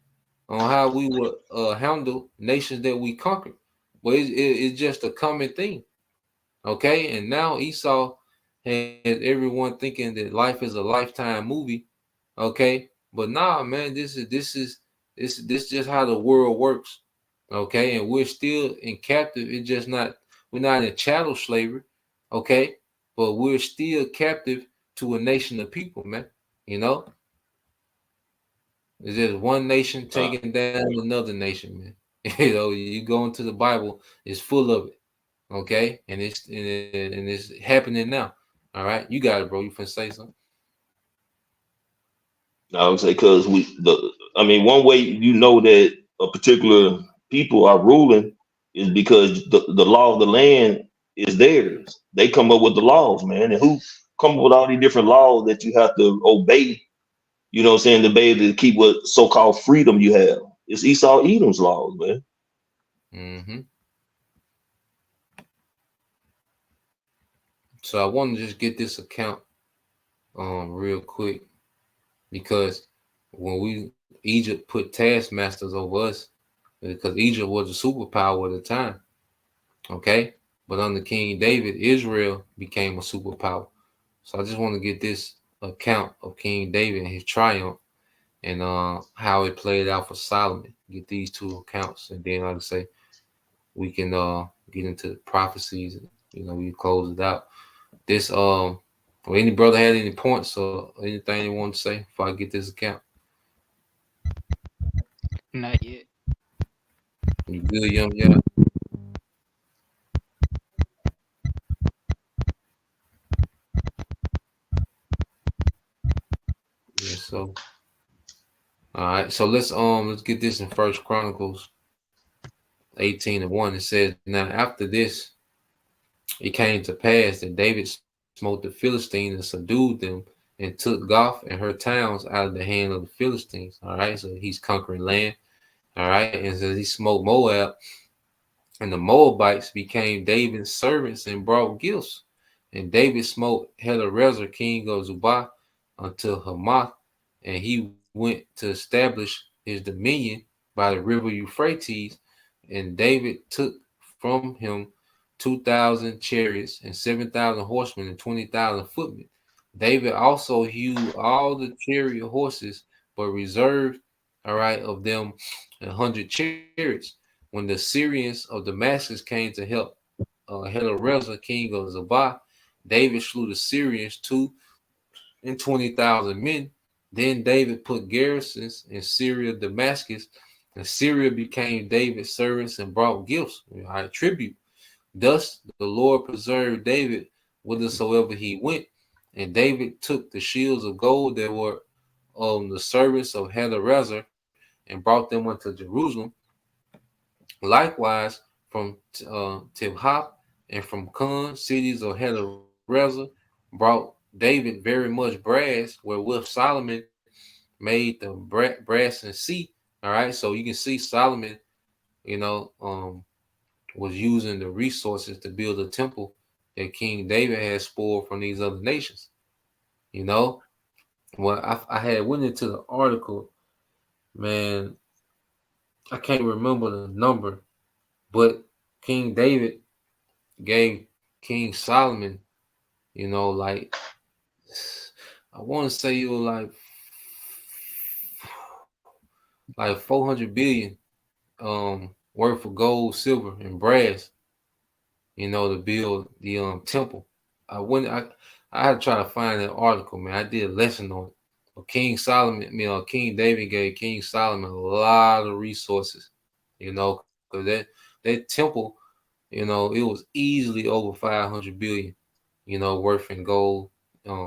Speaker 2: on how we would handle nations that we conquered, but it's just a common thing. Okay, and now Esau has everyone thinking that life is a Lifetime movie. Okay, but nah, man, this is just how the world works. Okay, and we're still in captive. It's just we're not in chattel slavery. Okay, but we're still captive to a nation of people, man. It's just one nation taking down another nation, man. You go into the Bible, it's full of it. Okay, and it's happening now. All right, you got it, bro. You finna say something?
Speaker 3: I would say because one way that a particular people are ruling is because the law of the land is theirs. They come up with the laws, man. And who come up with all these different laws that you have to obey, to be able to keep what so-called freedom you have? It's Esau Edom's laws, man.
Speaker 2: Mm-hmm. So I want to just get this account real quick, because when Egypt put taskmasters over us, because Egypt was a superpower at the time. Okay, but under King David, Israel became a superpower. So I just want to get this account of King David and his triumph, and how it played out for Solomon. Get these two accounts, and then, like I say, we can get into the prophecies, and we close it out. This any brother had any points or anything they want to say before I get this account?
Speaker 5: Not yet.
Speaker 2: You good, young guy? Yeah, so all All right, so let's get this in First Chronicles 18:1. It says, "Now after this, it came to pass that David smote the Philistines and subdued them, and took Goth and her towns out of the hand of the Philistines." All right, so he's conquering land. All right, and so he smote Moab, and the Moabites became David's servants and brought gifts. And David smote Hadarezer, king of Zobah, until Hamath, and he went to establish his dominion by the river Euphrates. And David took from him 2,000 chariots and 7,000 horsemen and 20,000 footmen. David also hewed all the chariot horses, but reserved, all right, of them 100 chariots. When the Syrians of Damascus came to help Hadarezer, king of Zobah, David slew the Syrians 220,000 men. Then David put garrisons in Syria, Damascus, and Syria became David's servants and brought gifts, tribute. Thus the Lord preserved David whithersoever he went. And David took the shields of gold that were the servants of Hadarezer and brought them unto Jerusalem. Likewise, from Tibhah and from Kun, cities of Hadarezer, brought David very much brass, wherewith Solomon made the brass and sea. All right, so you can see Solomon, was using the resources to build a temple that King David had spoiled from these other nations. Well, I had went into the article, man. I can't remember the number, but King David gave King Solomon, like, I want to say it was like 400 billion worth of gold, silver, and brass, to build the temple. I had to try to find that article, man. I did a lesson on it. But King Solomon, King David gave King Solomon a lot of resources, because that temple, it was easily over 500 billion, worth in gold,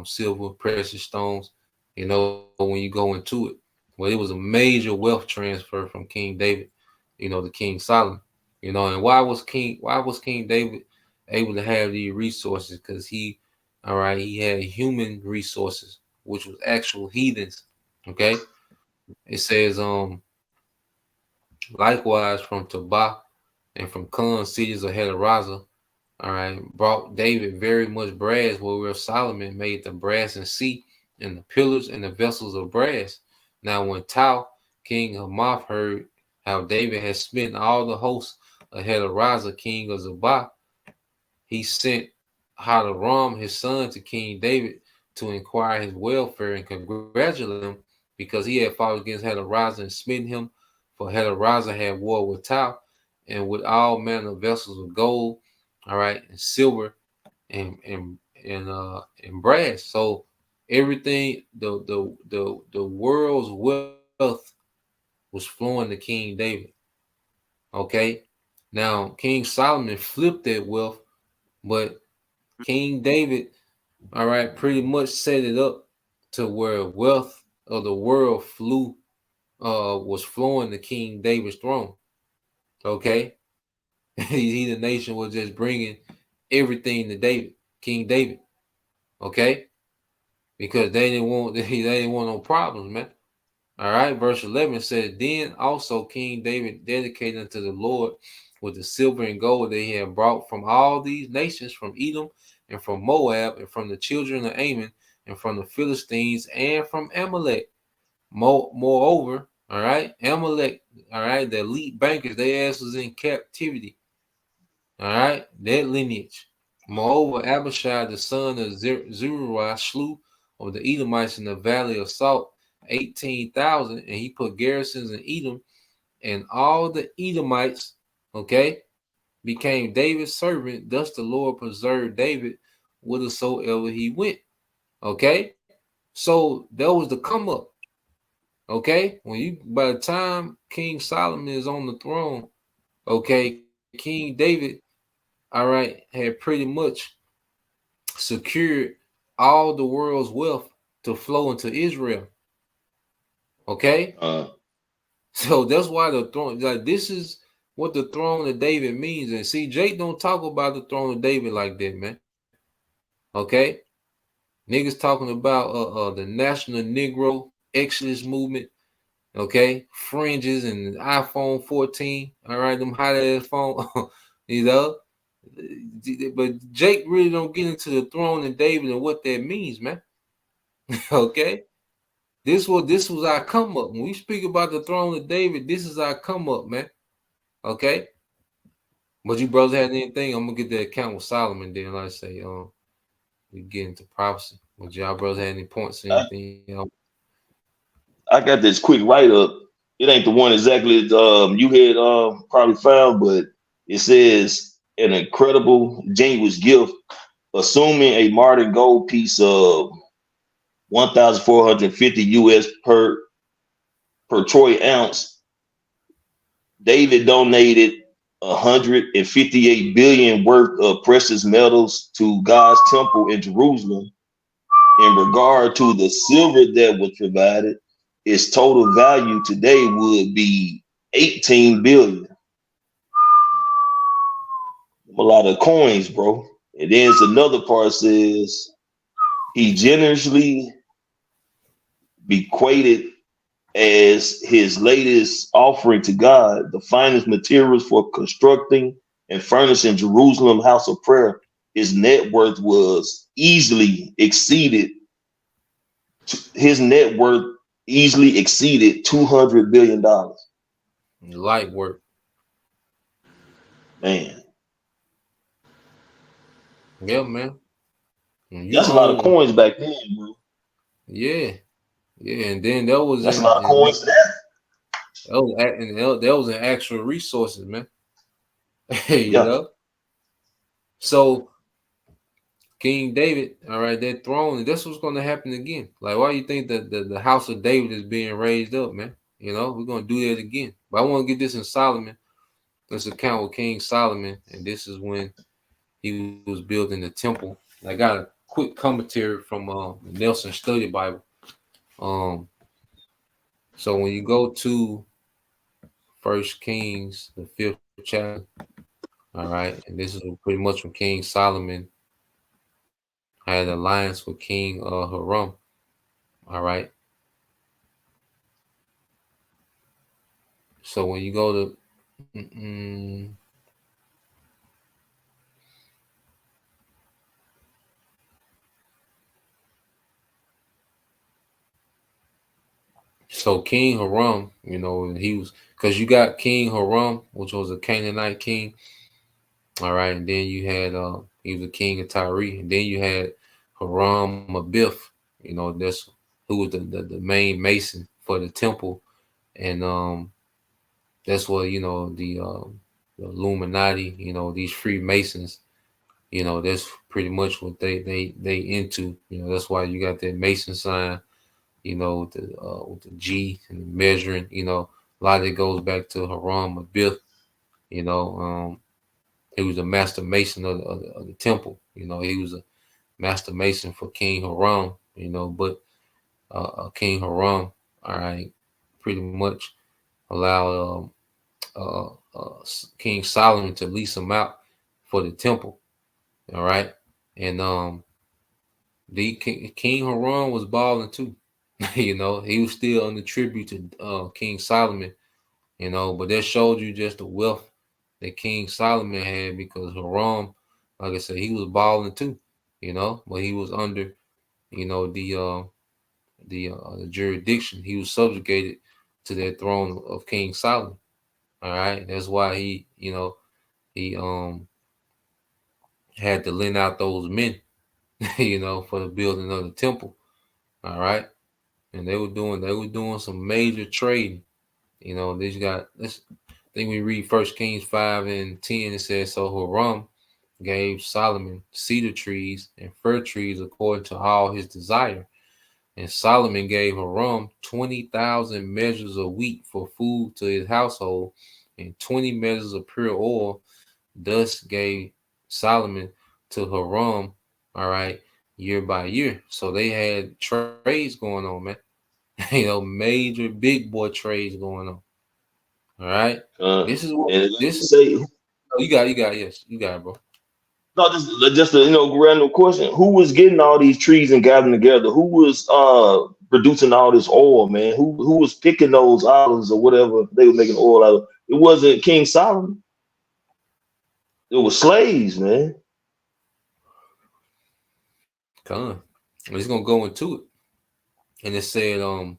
Speaker 2: silver, precious stones, when you go into it. Well, it was a major wealth transfer from King David, to King Solomon, and why was King David able to have these resources? Because he had human resources, which was actual heathens. Okay. It says, likewise from Tobah and from Kun, cities of Hadarezer, brought David very much brass, where Solomon made the brass and sea and the pillars and the vessels of brass. Now when Tau, king of Hamath, heard how David had smitten all the hosts of Hadarezer, king of Zobah, he sent Hadaram, his son, to King David to inquire his welfare and congratulate him, because he had fought against Hadarezer and smitten him. For Hadarezer had war with Tau, and with all manner of vessels of gold, and silver, and brass. So everything, the world's wealth was flowing to King David. Okay, now King Solomon flipped that wealth, but King David, pretty much set it up to where wealth of the world was flowing to King David's throne. Okay, he the nation was just bringing everything to King David. Okay, because they didn't want no problems, man. All right, verse 11 says, then also King David dedicated unto the Lord with the silver and gold that he had brought from all these nations, from Edom and from Moab and from the children of Ammon and from the Philistines and from Amalek. Moreover, Amalek, the elite bankers, their ass was in captivity. That lineage. Moreover, Abishai, the son of Zeruiah, slew of the Edomites in the valley of Salt 18,000, and he put garrisons in Edom, and all the Edomites, became David's servant. Thus the Lord preserved David whithersoever he went. Okay, so that was the come up. Okay, by the time King Solomon is on the throne, King David, had pretty much secured all the world's wealth to flow into Israel. Okay,
Speaker 3: Uh,
Speaker 2: so that's why the throne, like this is what the throne of David means. And see, Jake don't talk about the throne of David like that, man. Okay, niggas talking about the National Negro Exodus movement. Okay, fringes and iPhone 14. All right, them hot ass phone. You know, but Jake really don't get into the throne of David and what that means, man. Okay, this was our come up when we speak about the throne of David. This is our come up, man. Okay, but you brothers had anything? I'm gonna get that account with Solomon. Then like I say, we get into prophecy. Would y'all brothers had any points?
Speaker 3: I,
Speaker 2: Anything?
Speaker 3: I got this quick write up. It ain't the one exactly you had probably found, but it says an incredible, genuine gift, assuming a modern gold piece of 1,450 US per troy ounce. David donated 158 billion worth of precious metals to God's temple in Jerusalem. In regard to the silver that was provided, its total value today would be 18 billion. A lot of coins, bro. And then another part says he generously bequeathed as his latest offering to God the finest materials for constructing and furnishing Jerusalem house of prayer. His net worth was easily exceeded. His net worth easily exceeded $200 billion.
Speaker 2: Light work,
Speaker 3: Man,
Speaker 2: yeah, man. When you
Speaker 3: that's a lot of
Speaker 2: own,
Speaker 3: coins back then, bro.
Speaker 2: yeah, yeah, and then that was
Speaker 3: That's a
Speaker 2: in,
Speaker 3: lot of
Speaker 2: and
Speaker 3: coins.
Speaker 2: that was in actual resources, man. You
Speaker 3: Yeah,
Speaker 2: know, so King David, all right, that throne, and that's what's going to happen again. Like, why do you think that the house of David is being raised up, man? You know, we're going to do that again. But I want to get this in Solomon. Let's account with King Solomon, and this is when he was building the temple. I got a quick commentary from the Nelson Study Bible. Um, so when you go to First Kings, the 5th chapter, all right, and this is pretty much when King Solomon had an alliance with King Hiram, all right. So when you go to so King Hiram, you know, he was because you got King Hiram, which was a Canaanite king, all right, and then you had he was a king of Tyre, and then you had Hiram Abiff, you know, that's who was the main mason for the temple, and that's what you know the Illuminati, you know, these Freemasons, you know, that's pretty much what they into, you know, that's why you got that Mason sign, you know, with the G and the measuring, you know, a lot of it goes back to Hiram Abiff, you know, he was a master mason of the temple, you know, he was a master mason for King Hiram, you know, but King Hiram, all right, pretty much allowed King Solomon to lease him out for the temple, all right, and the King Hiram was balling too. You know, he was still under tribute to King Solomon, you know, but that showed you just the wealth that King Solomon had because Hiram, like I said, he was balling too, you know, but he was under, you know, the jurisdiction. He was subjugated to that throne of King Solomon. All right. That's why he, you know, he had to lend out those men, you know, for the building of the temple. All right. And they were doing some major trading. You know, they got this. I think we read First Kings 5:10. It says, so Hiram gave Solomon cedar trees and fir trees according to all his desire. And Solomon gave Hiram 20,000 measures of wheat for food to his household and 20 measures of pure oil. Thus gave Solomon to Hiram, all right, year by year. So they had trades going on, man. Major big boy trades going on. All right. This is what
Speaker 3: And
Speaker 2: this is.
Speaker 3: say
Speaker 2: Oh, yes, you got it, bro.
Speaker 3: no, just a random question. Who was getting all these trees and gathering together? Who was producing all this oil, man? Who was picking those olives or whatever they were making oil out of? It wasn't King Solomon. It was slaves, man.
Speaker 2: Come on. He's gonna go into it. And it said, 1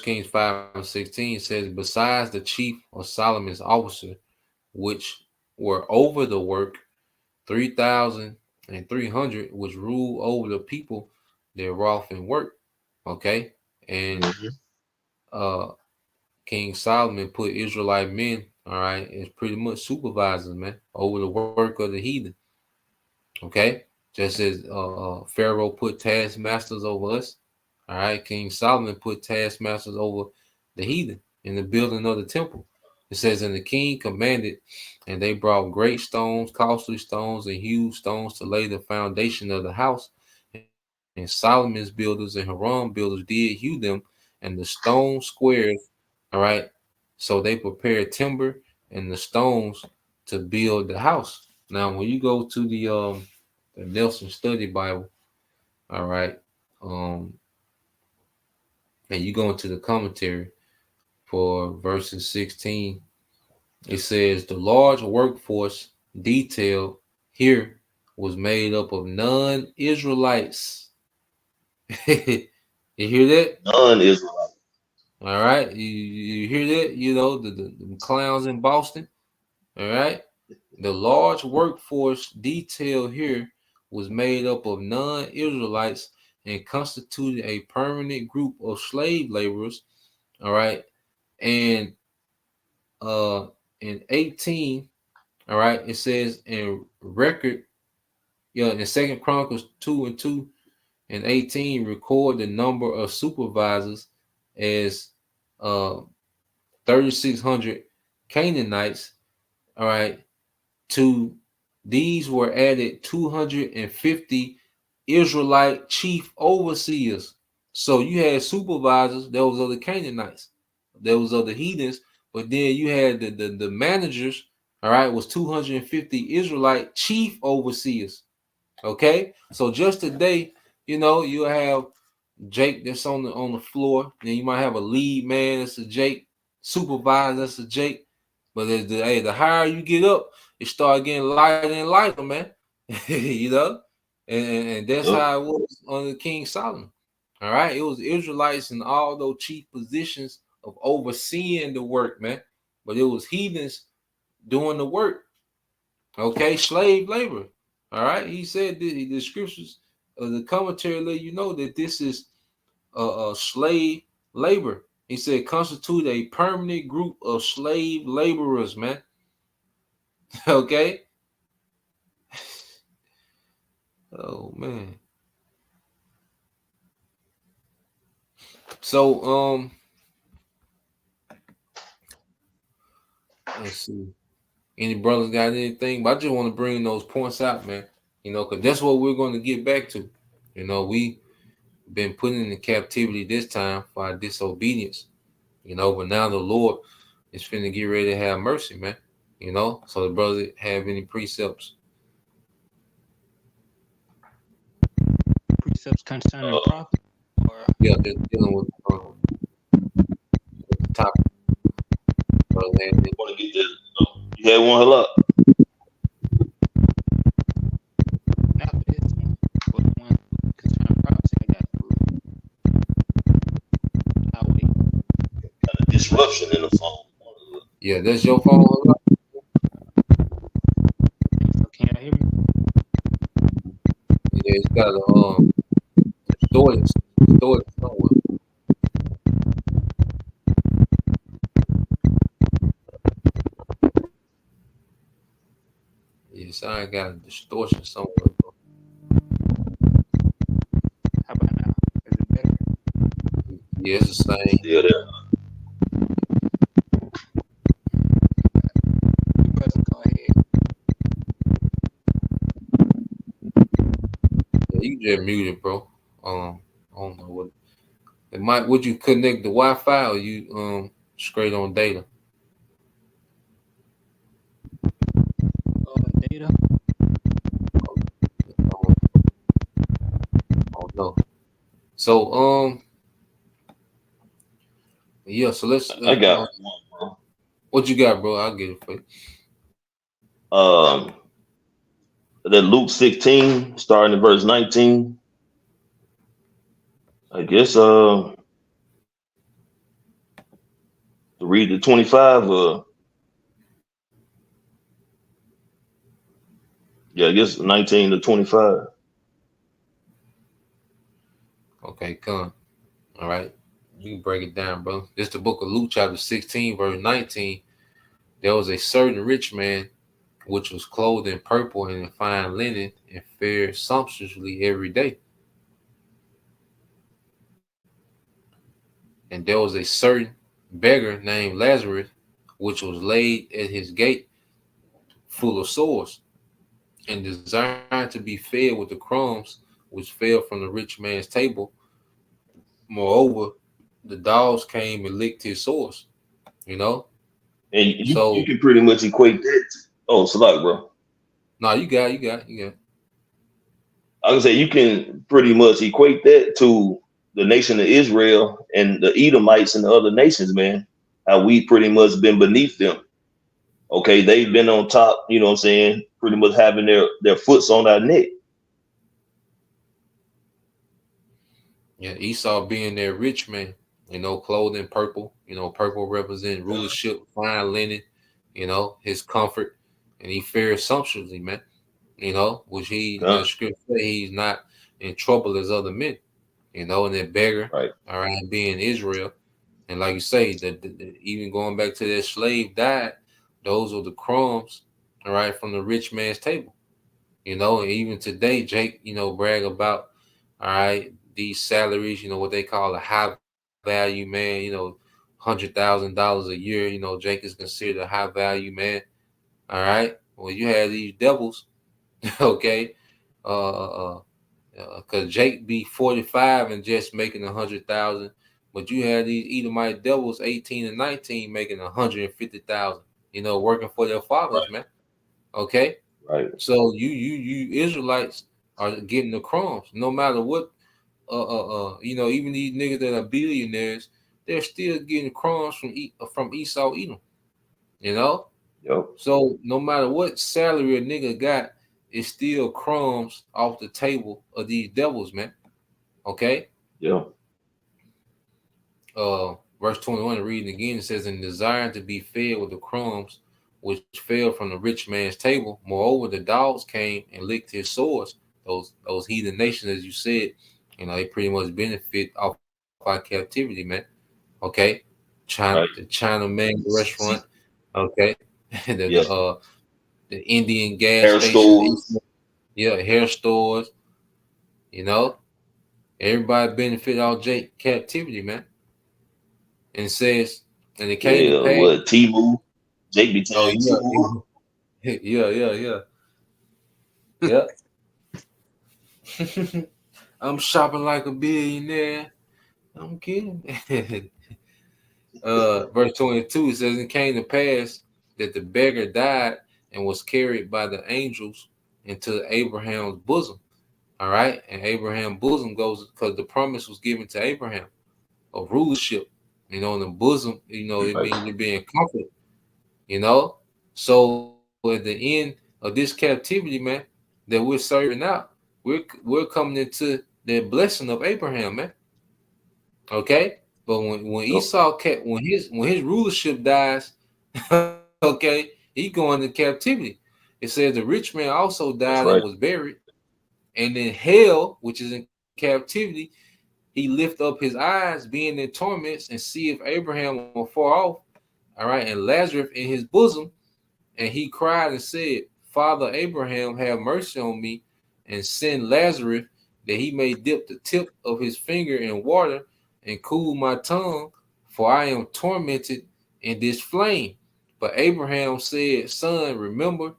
Speaker 2: Kings 5:16 says, besides the chief of Solomon's officer, which were over the work, 3,300 which ruled over the people that wrought and work. Okay. And King Solomon put Israelite men, all right, as pretty much supervisors, man, over the work of the heathen. Okay. Just as Pharaoh put taskmasters over us, all right, King Solomon put taskmasters over the heathen in the building of the temple. It says, and the king commanded, and they brought great stones, costly stones, and huge stones to lay the foundation of the house. And Solomon's builders and Hiram builders did hew them, and the stone squares, all right. So they prepared timber and the stones to build the house. Now, when you go to the Nelson Study Bible, all right, and you go into the commentary for verses 16, it says the large workforce detailed here was made up of non-Israelites. You hear that?
Speaker 3: Non-Israelite.
Speaker 2: All right, you hear that? The clowns in Boston. All right, the large workforce detailed here was made up of non-Israelites and constituted a permanent group of slave laborers. All right, and in 18, all right, it says in record, in 2 Chronicles 2:2 and 18 record the number of supervisors as 3,600 Canaanites. All right, to these were added 250 Israelite chief overseers. So you had supervisors, there was other Canaanites, there was other heathens, but then you had the managers, all right, was 250 Israelite chief overseers. Okay, so just today, you have Jake that's on the floor, then you might have a lead man that's a Jake, supervisor that's a Jake, but the higher you get up, it start getting lighter and lighter, man. And that's how it was under King Solomon. All right, it was Israelites in all those chief positions of overseeing the work, man. But it was heathens doing the work. Okay, slave labor. All right, he said the scriptures, the commentary let you know that this is slave labor. He said constitute a permanent group of slave laborers, man. Okay. Oh man. So let's see. Any brothers got anything? But I just want to bring those points out, man. Because that's what we're going to get back to. We been put in captivity this time for our disobedience. But now the Lord is finna get ready to have mercy, man. So the brothers have any precepts?
Speaker 5: Precepts concerning prophet?
Speaker 2: Yeah, just dealing with the topic. Brother Anthony.
Speaker 3: Want to get this? You had one? Hello.
Speaker 5: Not for this one, but the one concerning prophecy I got through. I'll wait.
Speaker 3: Kind of disruption in the phone.
Speaker 2: Yeah, that's your phone.
Speaker 5: So can y'all hear me?
Speaker 2: Yeah, it's got a distorted somewhere. Yes, I got a distortion somewhere, bro.
Speaker 5: How about now? Is it better?
Speaker 2: Yeah, it's the same.
Speaker 3: Still there.
Speaker 5: You guys go ahead.
Speaker 2: you just muted, bro. I don't know what it might. Would you connect the Wi-Fi or you straight on data?
Speaker 5: Data.
Speaker 2: I don't know. So yeah. So let's.
Speaker 3: I got one, bro.
Speaker 2: What you got, bro? I'll get it for you.
Speaker 3: That Luke 16, starting in verse 19. I guess to read the 25. Yeah, I guess 19 to 25.
Speaker 2: Okay, come. All right. You can break it down, bro. This is the book of Luke, chapter 16, verse 19. There was a certain rich man which was clothed in purple and in fine linen and fared sumptuously every day. And there was a certain beggar named Lazarus, which was laid at his gate full of sores, and desired to be fed with the crumbs which fell from the rich man's table. Moreover, the dogs came and licked his sores, you know?
Speaker 3: And you
Speaker 2: So,
Speaker 3: can pretty much equate that. Oh, Salak, bro.
Speaker 2: no, you got it.
Speaker 3: I would say you can pretty much equate that to the nation of Israel and the Edomites and the other nations, man. How we pretty much been beneath them. Okay, they've been on top, you know what I'm saying? Pretty much having their foots on our neck.
Speaker 2: Yeah, Esau being their rich man, clothed in purple, purple representing rulership, fine linen, his comfort, and he fared sumptuously, man, which scripture say he's not in trouble as other men, and that beggar,
Speaker 3: right,
Speaker 2: all right, being Israel. And like you say, even going back to that slave died, those are the crumbs, all right, from the rich man's table, and even today, Jake, brag about, all right, these salaries, what they call a high value man, $100,000 a year, Jake is considered a high value man. All right. Well, you have these devils, okay? Cause Jake be 45 and just making 100,000, but you have these Edomite devils 18 and 19 making 150,000, working for their fathers,
Speaker 3: right,
Speaker 2: man. Okay.
Speaker 3: right.
Speaker 2: So you Israelites are getting the crumbs, no matter what. Even these niggas that are billionaires, they're still getting crumbs from Esau Edom.
Speaker 3: Yep.
Speaker 2: So no matter what salary a nigga got, it's still crumbs off the table of these devils, man. Okay.
Speaker 3: Yeah.
Speaker 2: Verse 21, reading again, it says, "And desiring to be fed with the crumbs which fell from the rich man's table. Moreover, the dogs came and licked his sores." Those heathen nations, as you said, they pretty much benefit off our captivity, man. Okay.
Speaker 3: Right.
Speaker 2: The China man restaurant, okay.
Speaker 3: Yeah.
Speaker 2: The Indian gas
Speaker 3: Hair
Speaker 2: station,
Speaker 3: stores.
Speaker 2: yeah, hair stores, everybody benefit off Jake captivity, man. And it says, and it came to
Speaker 3: Yeah.
Speaker 2: pass.
Speaker 3: What? Timu. Jake be
Speaker 2: Oh
Speaker 3: telling Timu.
Speaker 2: Yeah. I'm shopping like a billionaire. I'm kidding. Verse 22, it says, "It came to pass that the beggar died and was carried by the angels into Abraham's bosom." All right. And Abraham's bosom goes because the promise was given to Abraham of rulership, in the bosom, it
Speaker 3: Right.
Speaker 2: means you're being comforted, So at the end of this captivity, man, that we're serving out, we're coming into the blessing of Abraham, man. Okay. But when Esau when his rulership dies, okay, he going to captivity. It says the rich man also
Speaker 3: That's
Speaker 2: died
Speaker 3: right.
Speaker 2: and was buried, and in hell, which is in captivity, he lift up his eyes, being in torments, and see if Abraham afar off. All right, and Lazarus in his bosom, and he cried and said, "Father Abraham, have mercy on me, and send Lazarus that he may dip the tip of his finger in water and cool my tongue, for I am tormented in this flame." But Abraham said, "Son, remember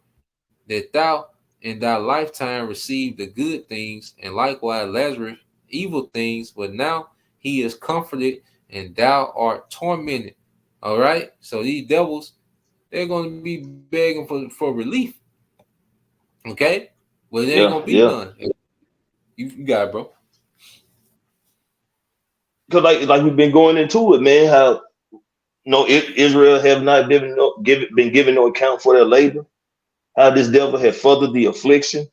Speaker 2: that thou in thy lifetime received the good things, and likewise Lazarus evil things, but now he is comforted and thou art tormented. All right. So these devils, they're going to be begging for relief. Okay. Well, there ain't
Speaker 3: Yeah,
Speaker 2: going to be
Speaker 3: yeah.
Speaker 2: none. You got it, bro.
Speaker 3: Because like we've been going into it, man. How Israel have not been given no account for their labor. How this devil had furthered the affliction.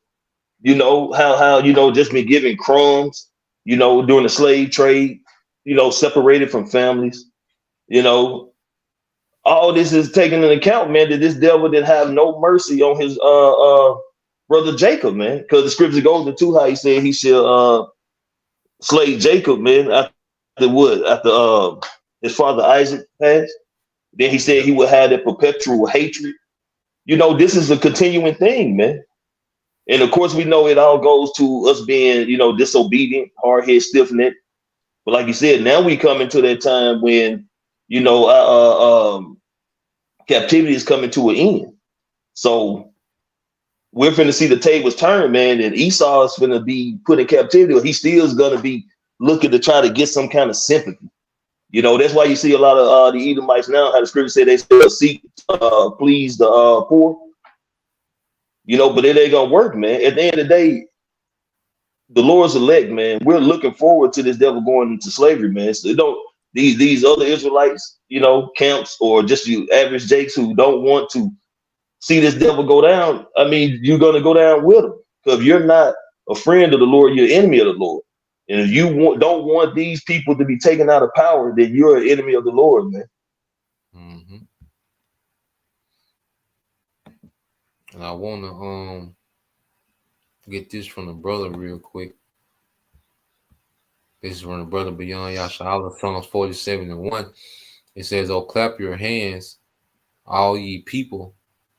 Speaker 3: How just been giving crumbs. During the slave trade. Separated from families. All this is taken into account, man. That this devil didn't have no mercy on his brother Jacob, man. Because the scripture goes into how he said he shall slay Jacob, man. After his father Isaac passed. Then he said he would have that perpetual hatred. This is a continuing thing, man. And of course, we know it all goes to us being, disobedient, hard-headed, stiff-necked. But like you said, now we come into that time when, captivity is coming to an end. So we're finna see the tables turn, man. And Esau is finna be put in captivity, or he still is gonna be looking to try to get some kind of sympathy. That's why you see a lot of the Edomites now, how the scripture said they still seek please the poor. But it ain't gonna work, man. At the end of the day, the Lord's elect, man, we're looking forward to this devil going into slavery, man. So these other Israelites, camps, or just you average Jakes who don't want to see this devil go down. I mean, you're gonna go down with him. Because if you're not a friend of the Lord, you're an enemy of the Lord. And if you don't want these people to be taken out of power, then you're an enemy of the Lord, man.
Speaker 2: Mm-hmm. And I want to get this from the brother real quick. This is from the brother Beyond Yashala, Psalms 47:1. It says, "Oh, clap your hands, all ye people,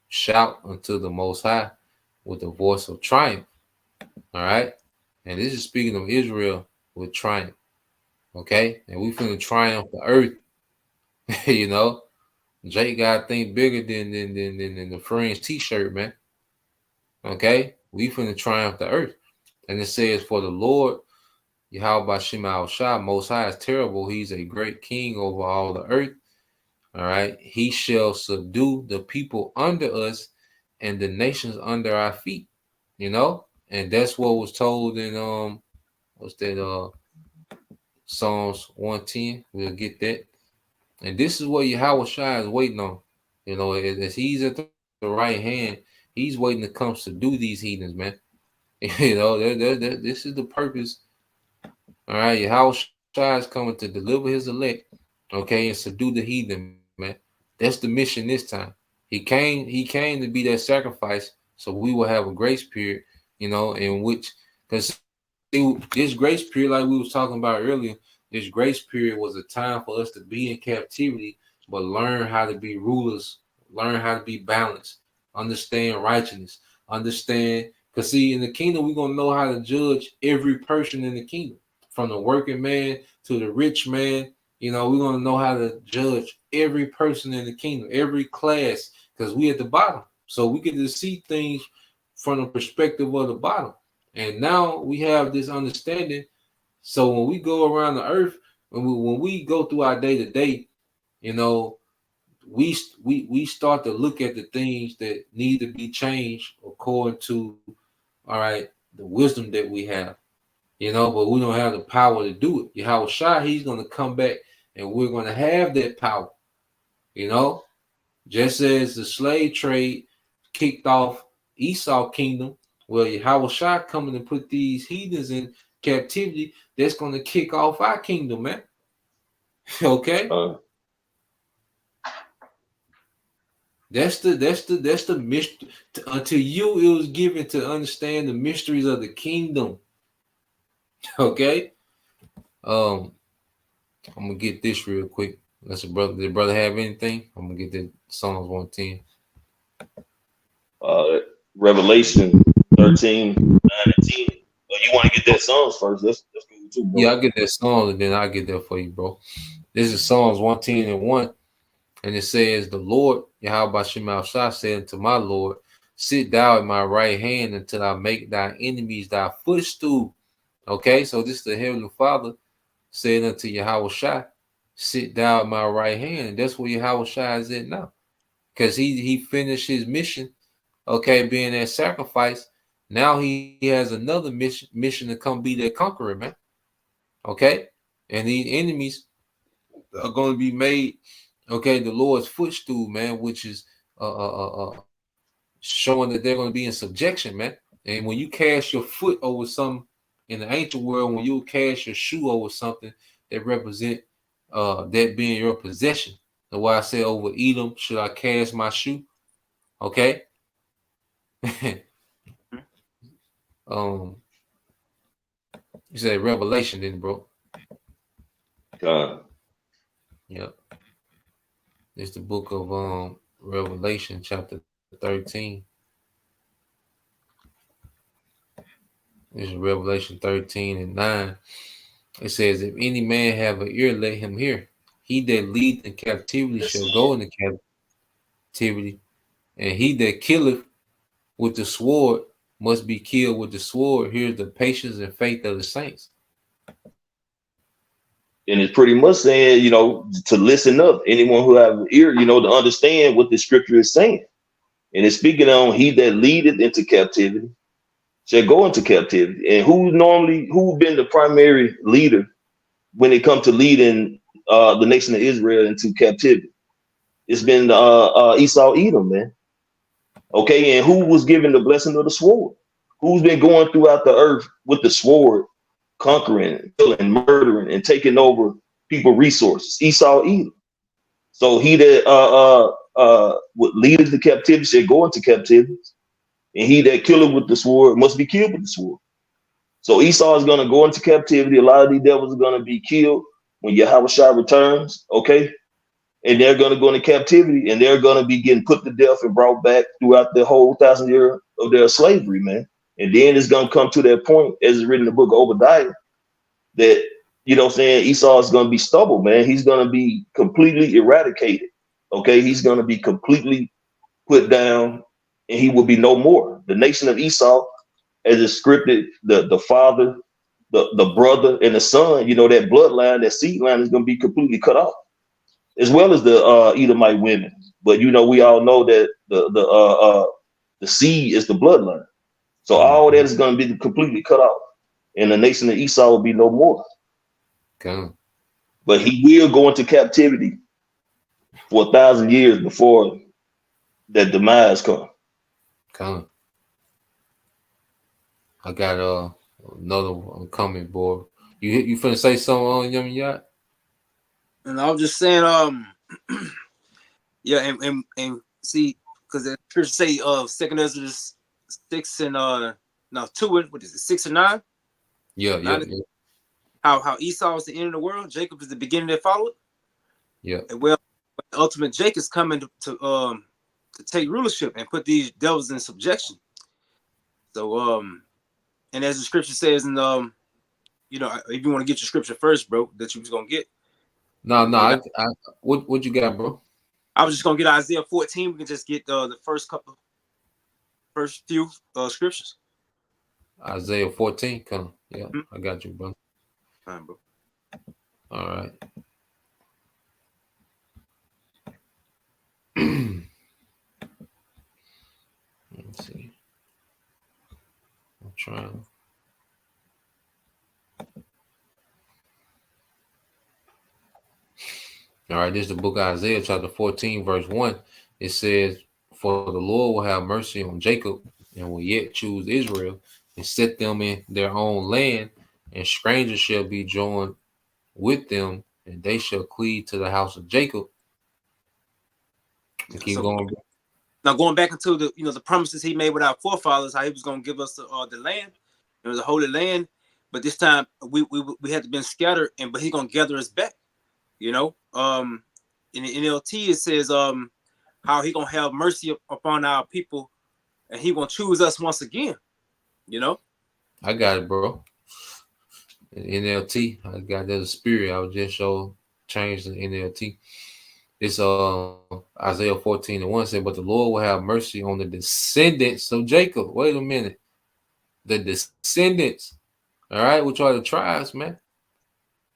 Speaker 2: shout unto the Most High with the voice of triumph." All right. And this is speaking of Israel with triumph. Okay. And we finna triumph the earth. Jake got to think bigger than the Friends t-shirt, man. Okay. We finna triumph the earth. And it says, "For the Lord, Yahweh Shema Al-Shah, Most High is terrible. He's a great king over all the earth. All right. He shall subdue the people under us and the nations under our feet." And that's what was told in Psalms 110. We'll get that. And this is what Yahweh Shai is waiting on. As he's at the right hand, he's waiting to come subdue these heathens, man. This is the purpose. All right, Yahweh Shai is coming to deliver his elect, okay, and subdue the heathen, man. That's the mission this time. He came to be that sacrifice, so we will have a grace period, in which, because this grace period, like we was talking about earlier, this grace period was a time for us to be in captivity, but learn how to be rulers, learn how to be balanced, understand righteousness, understand. Because see, in the kingdom, we're going to know how to judge every person in the kingdom, from the working man to the rich man. We're going to know how to judge every person in the kingdom, every class, because we at the bottom. So we get to see things from the perspective of the bottom. And now we have this understanding. So when we go around the earth, when we go through our day to day, we start to look at the things that need to be changed according to, all right, the wisdom that we have, but we don't have the power to do it. Yahweh Shai, he's going to come back and we're going to have that power, just as the slave trade kicked off Esau kingdom. Well, Yahweh Shai coming to put these heathens in captivity, that's going to kick off our kingdom, man. Okay. That's the mystery. Until you, it was given to understand the mysteries of the kingdom. Okay. I'm gonna get this real quick. Did the brother have anything? I'm gonna get the Psalms 110.
Speaker 3: Revelation 13, 9 and 10. You want to get that Psalms first? That's cool too, bro.
Speaker 2: Yeah, I'll get that Psalms and then I'll get that for you, bro. This is Psalms 110:1. And it says, "The Lord, Yahweh Shema Shai, said unto my Lord, sit thou at my right hand until I make thy enemies thy footstool. Okay, so this is the Heavenly Father said unto Yahweh Shai, sit thou at my right hand. And that's where Yahweh Shai is at now. Because he finished his mission, okay, being that sacrifice. Now he has another mission to come be that conqueror, man. Okay? And these enemies are going to be made, okay, the Lord's footstool, man, which is showing that they're going to be in subjection, man. And when you cast your foot over something in the ancient world, when you cast your shoe over something that represent that being your possession. That's why I say over Edom, should I cast my shoe? Okay. You said Revelation, didn't bro? Yep. It's the book of Revelation, chapter 13. This is Revelation 13 and 9. It says, if any man have an ear, let him hear. He that leadeth in captivity shall go into captivity, and he that killeth with the sword must be killed with the sword. Here's the patience and faith of the saints.
Speaker 3: And it's pretty much saying, you know, to listen up. Anyone who have an ear, you know, to understand what the scripture is saying. And it's speaking on he that leadeth into captivity shall go into captivity. And who been the primary leader when it comes to leading the nation of Israel into captivity? It's been Esau Edom, man. Okay, and who was given the blessing of the sword? Who's been going throughout the earth with the sword, conquering, killing, murdering, and taking over people's resources? Esau Edom. So he that would lead into captivity shall go into captivity, and he that killeth with the sword must be killed with the sword. So Esau is going to go into captivity. A lot of these devils are going to be killed when Yahweh Shai returns, okay? And they're going to go into captivity, and they're going to be getting put to death and brought back throughout the whole 1,000 years of their slavery, man. And then it's going to come to that point, as it's written in the book of Obadiah, that, you know what I'm saying, Esau is going to be stubble, man. He's going to be completely eradicated, okay? He's going to be completely put down, and he will be no more. The nation of Esau, as it's scripted, the father, the brother, and the son, you know, that bloodline, that seed line is going to be completely cut off, as well as the Edomite women. But you know, we all know that the seed is the bloodline. So all that is going to be completely cut off, and the nation of Esau will be no more.
Speaker 2: Okay.
Speaker 3: But he will go into captivity for 1,000 years before that demise comes.
Speaker 2: Okay. I got another one coming, boy. You finna say something on Yummy Yacht?
Speaker 4: And I was just saying, yeah, and see, because the scripture say 2 Ezra 6 and 2, what is it, 6 and 9?
Speaker 2: Yeah.
Speaker 4: How Esau is the end of the world, Jacob is the beginning that followed.
Speaker 2: Yeah.
Speaker 4: And well, the ultimate Jacob's coming to take rulership and put these devils in subjection. So and as the scripture says, and you know, if you want to get your scripture first, bro, that you was gonna get.
Speaker 2: No. What you got, bro?
Speaker 4: I was just gonna get Isaiah 14. We can just get the first few scriptures.
Speaker 2: Isaiah 14, come. Yeah,
Speaker 4: Mm-hmm.
Speaker 2: I got you, bro.
Speaker 4: All right, bro.
Speaker 2: All right. Let's see. I'm trying. All right, this is the book of Isaiah, chapter 14, verse 1. It says, for the Lord will have mercy on Jacob and will yet choose Israel and set them in their own land, and strangers shall be joined with them, and they shall cleave to the house of Jacob.
Speaker 4: Yeah,
Speaker 2: Keep going.
Speaker 4: Now going back into the the promises he made with our forefathers, how he was going to give us the land, the holy land, but this time we had to been scattered, but he's going to gather us back. In the NLT it says how he going to have mercy upon our people, and he going to choose us once again.
Speaker 2: I got it, bro. NLT, I got that spirit. I was just change the NLT. It's Isaiah 14:1 said, but the Lord will have mercy on the descendants of Jacob. Wait a minute. The descendants, all right, which are the tribes, man.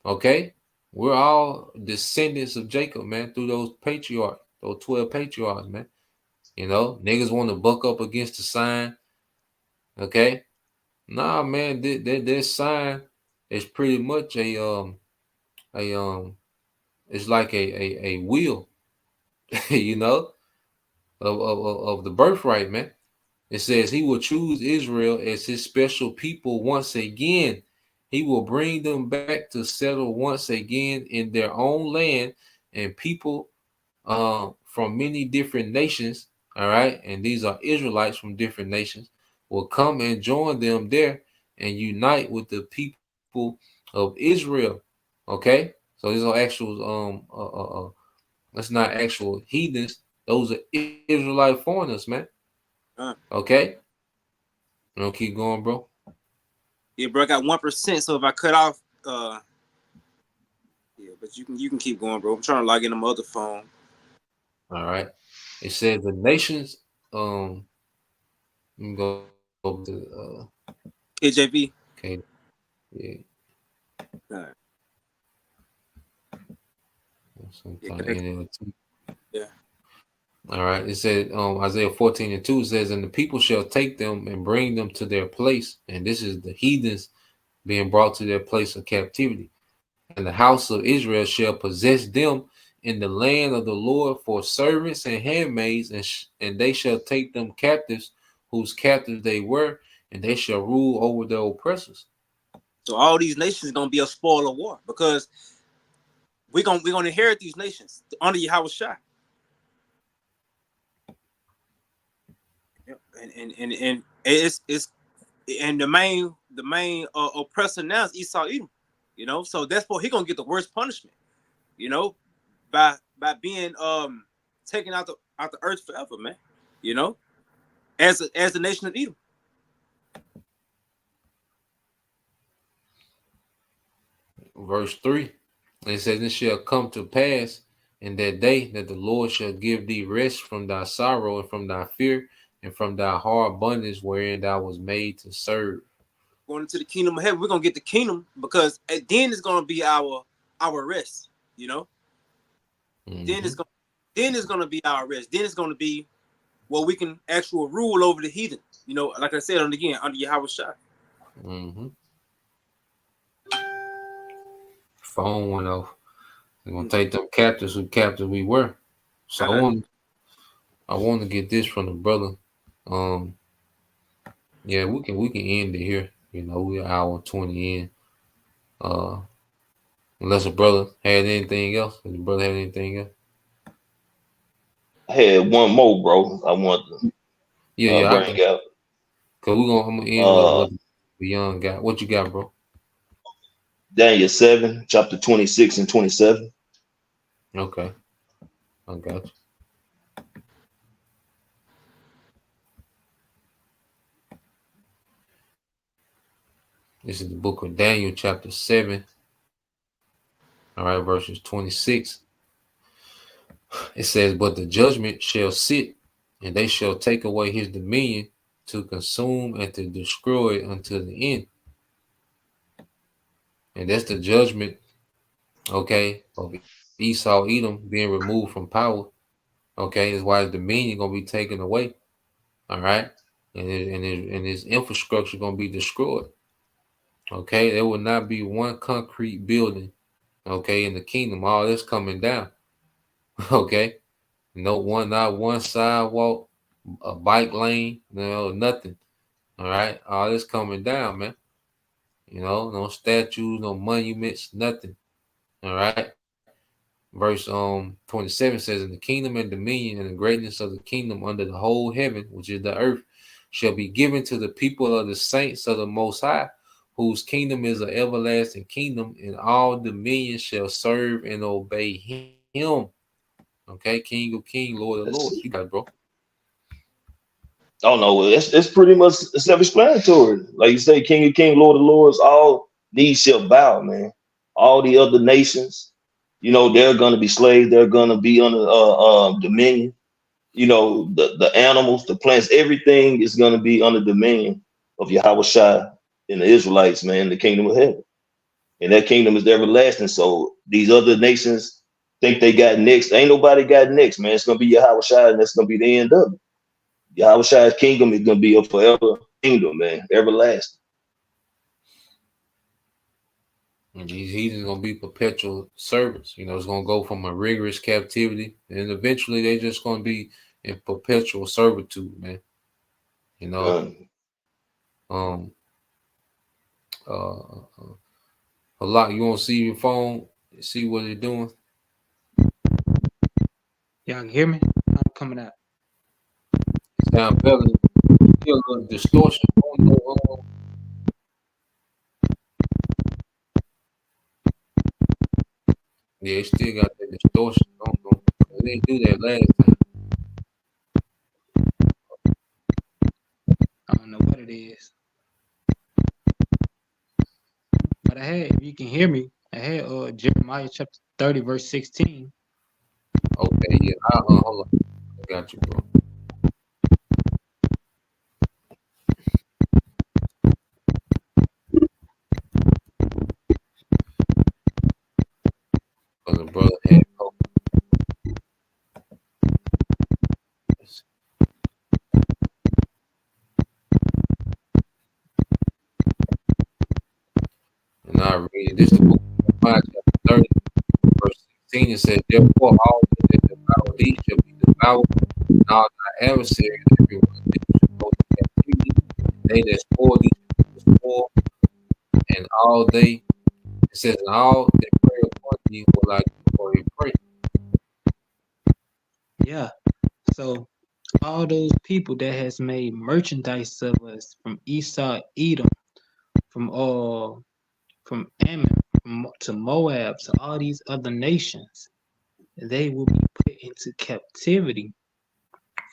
Speaker 2: Okay, we're all descendants of Jacob, man, through those patriarchs, those 12 patriarchs, man. You know, niggas want to buck up against the sign. Okay, nah, man, this sign is pretty much it's like a wheel, you know, of the birthright, man. It says he will choose Israel as his special people once again. He will bring them back to settle once again in their own land, and people from many different nations, all right, and these are Israelites from different nations, will come and join them there and unite with the people of Israel. Okay, so these are actual that's not actual heathens. Those are Israelite foreigners, man. Okay, you know, keep going, bro.
Speaker 4: Yeah, bro, I got 1%. So if I cut off, yeah, but you can keep going, bro. I'm trying to log in on my other phone.
Speaker 2: All right. It says the nations. Let me go over to
Speaker 4: KJV.
Speaker 2: okay. Yeah.
Speaker 4: All right.
Speaker 2: Sometime
Speaker 4: Yeah.
Speaker 2: All right. It said Isaiah 14:2 says, and the people shall take them and bring them to their place. And this is the heathens being brought to their place of captivity. And the house of Israel shall possess them in the land of the Lord for servants and handmaids, and they shall take them captives, whose captives they were, and they shall rule over their oppressors.
Speaker 4: So all these nations gonna be a spoil of war because we're gonna inherit these nations under Yahweh Shai. And it's and the main oppressor now is Esau Edom, you know. So that's why he gonna get the worst punishment, you know, by being taken out the earth forever, man. You know, as the nation of Edom.
Speaker 2: Verse 3, it says, it shall come to pass in that day that the Lord shall give thee rest from thy sorrow and from thy fear and from thy hard abundance wherein thou was made to serve.
Speaker 4: Going into the kingdom of heaven, we're gonna get the kingdom because then it's gonna be our rest, you know.
Speaker 2: Mm-hmm.
Speaker 4: Then it's gonna be our rest. Then it's gonna be where we can actually rule over the heathen, you know. Like I said, under Yahweh Shai.
Speaker 2: Mm-hmm. Phone went off. They're gonna take them captives who captive we were. So I want to get this from the brother. Yeah, we can end it here. You know, we're hour 20 in. Unless a brother had anything else. Does the brother have anything else?
Speaker 3: I had one more, bro. I want to bring out.
Speaker 2: Cause I'm gonna end with what the young got. What you got, bro?
Speaker 3: Daniel 7, chapter 26 and 27.
Speaker 2: Okay, I got you. This is the book of Daniel, chapter 7. All right, verses 26. It says, but the judgment shall sit, and they shall take away his dominion to consume and to destroy it until the end. And that's the judgment, okay, of Esau Edom being removed from power. Okay, is why his dominion gonna be taken away. All right, and his infrastructure gonna be destroyed. Okay, there will not be one concrete building, okay, in the kingdom. All this coming down. Okay, not one sidewalk, a bike lane, nothing. All right, all this coming down, man. You know, no statues, no monuments, nothing. All right. Verse 27 says, and the kingdom and dominion and the greatness of the kingdom under the whole heaven, which is the earth, shall be given to the people of the saints of the Most High, whose kingdom is an everlasting kingdom, and all dominions shall serve and obey him. Okay, King of Kings, Lord of Lords. You got it, bro.
Speaker 3: Oh no, it's pretty much self-explanatory. Like you say, King of Kings, Lord of Lords, all these shall bow, man. All the other nations, You know, they're going to be slaves. They're going to be under dominion. You know, the animals, the plants, everything is going to be under dominion of Yahweh Shai and the Israelites, man, the kingdom of heaven. And that kingdom is everlasting. So these other nations think they got next. Ain't nobody got next, man. It's going to be Yahweh Shai, and that's going to be the end of it. Yahweh Shai's kingdom is going to be a forever kingdom, man, everlasting.
Speaker 2: And these heathens gonna be perpetual servants. You know, it's gonna go from a rigorous captivity, and eventually they're just gonna be in perpetual servitude, man. You know, um, a lot. You want to see your phone, see what they're doing.
Speaker 5: Y'all can hear me? I'm coming out.
Speaker 2: Sound better. Feel a little distortion. Yeah, it still got that distortion. I don't know. They didn't do that last time.
Speaker 5: I don't know what it is. But I had, if you can hear me, I had Jeremiah chapter 30, verse 16.
Speaker 2: Okay, yeah. Hold on. I got you, bro. Because the brother had hope. And I read it. This is the book of Jeremiah, chapter 30, verse 16. It says, therefore, all that devour thee shall be devoured, and all thy adversaries, everyone that shall go to captivity, and they that spoil thee shall be spoiled, and all they, it says, and all that prey upon thee will I do for a prey.
Speaker 5: Yeah. So all those people that has made merchandise of us from Esau, Edom, from Ammon, to Moab, to all these other nations, they will be put into captivity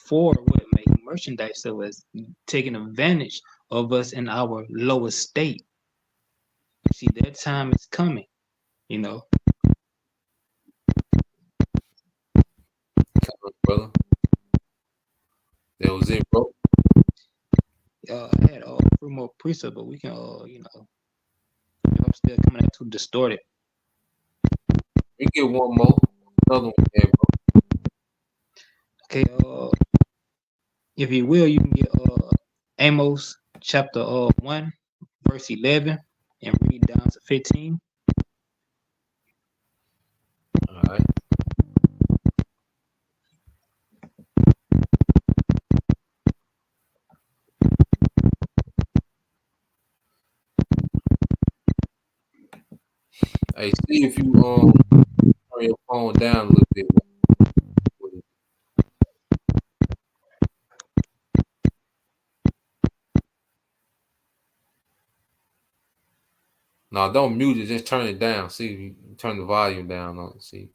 Speaker 5: for what, making merchandise of us, taking advantage of us in our lower state. See, that time is coming, you know.
Speaker 2: Brother, that was it, bro.
Speaker 5: I had three more precepts, but we can, you know, if I'm still coming out too distorted.
Speaker 2: We get one more, another one there, bro.
Speaker 5: Okay, if you will, you can get Amos chapter 1, verse 11, and read down to 15.
Speaker 2: All right. Hey, see if you turn your phone down a little bit. No, don't mute it. Just turn it down. See if you turn the volume down on it. See.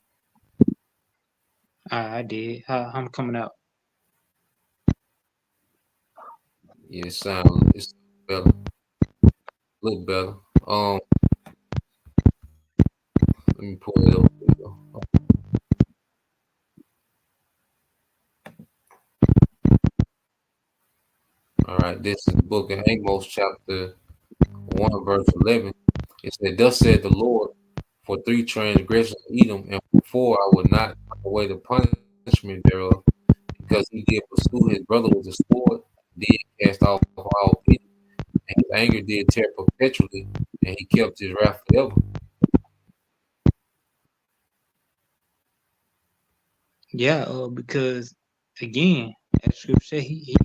Speaker 5: I did. I'm coming out.
Speaker 2: Yeah, it's better. A little better. Let me pull it up. There you go. All right, this is the book of Amos, chapter 1, verse 11. It said, thus said the Lord, for 3 transgressions of Edom, and for 4 I will not take away the punishment thereof, because he did pursue his brother with the sword, did cast off all pity, and his anger did tear perpetually, and he kept his wrath forever.
Speaker 5: Yeah, because again, as scripture said, he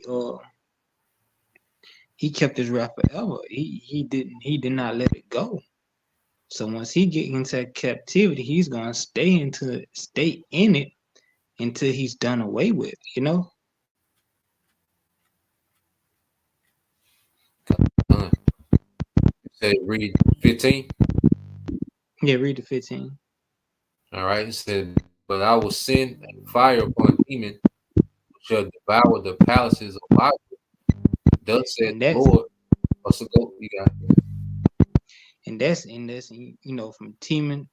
Speaker 5: kept his wrath forever. He did not let it go. So once he get into captivity, he's gonna stay in it until he's done away with, you know.
Speaker 2: Say read 15.
Speaker 5: Yeah, read the 15.
Speaker 2: All right, it said, but I will send fire upon demon, which shall devour the palaces of Israel. Thus said the Lord. So you got it.
Speaker 5: And that's you know, from Teman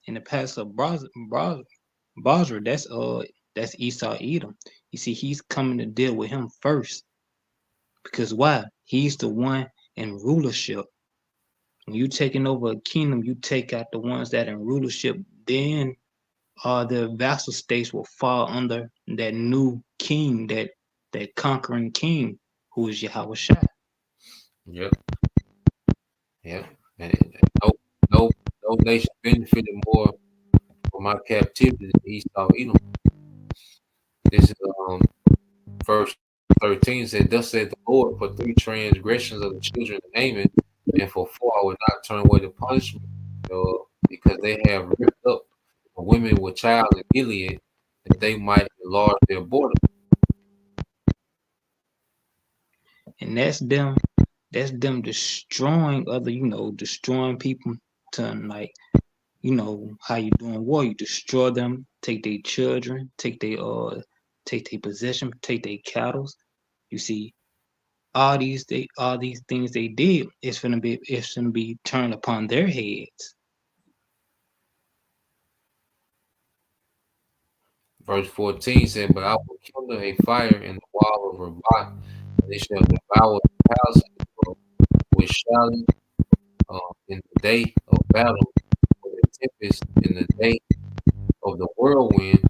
Speaker 5: in the past of Basra, that's Esau Edom. You see, he's coming to deal with him first. Because why? He's the one in rulership. When you taking over a kingdom, you take out the ones that in rulership, then the vassal states will fall under that new king, that conquering king, who is Yahweh Shai.
Speaker 2: Yep. Yep. And no nation benefited more from my captivity than Esau Edom. This is verse 13 said, "Thus said the Lord, for 3 transgressions of the children of Ammon, and for 4 I will not turn away the punishment, because they have ripped up the women with child in Gilead, that they might enlarge their border."
Speaker 5: And that's them destroying other, destroying people to, like, how you doing war, you destroy them, take their children, take their possession, take their cattle. You see, all these things they did, it's gonna be turned upon their heads.
Speaker 2: Verse 14 said, "But I will kindle a fire in the wall of Rabbah, and it shall devour the house with shouting in the day of battle, with a tempest in the day of the whirlwind.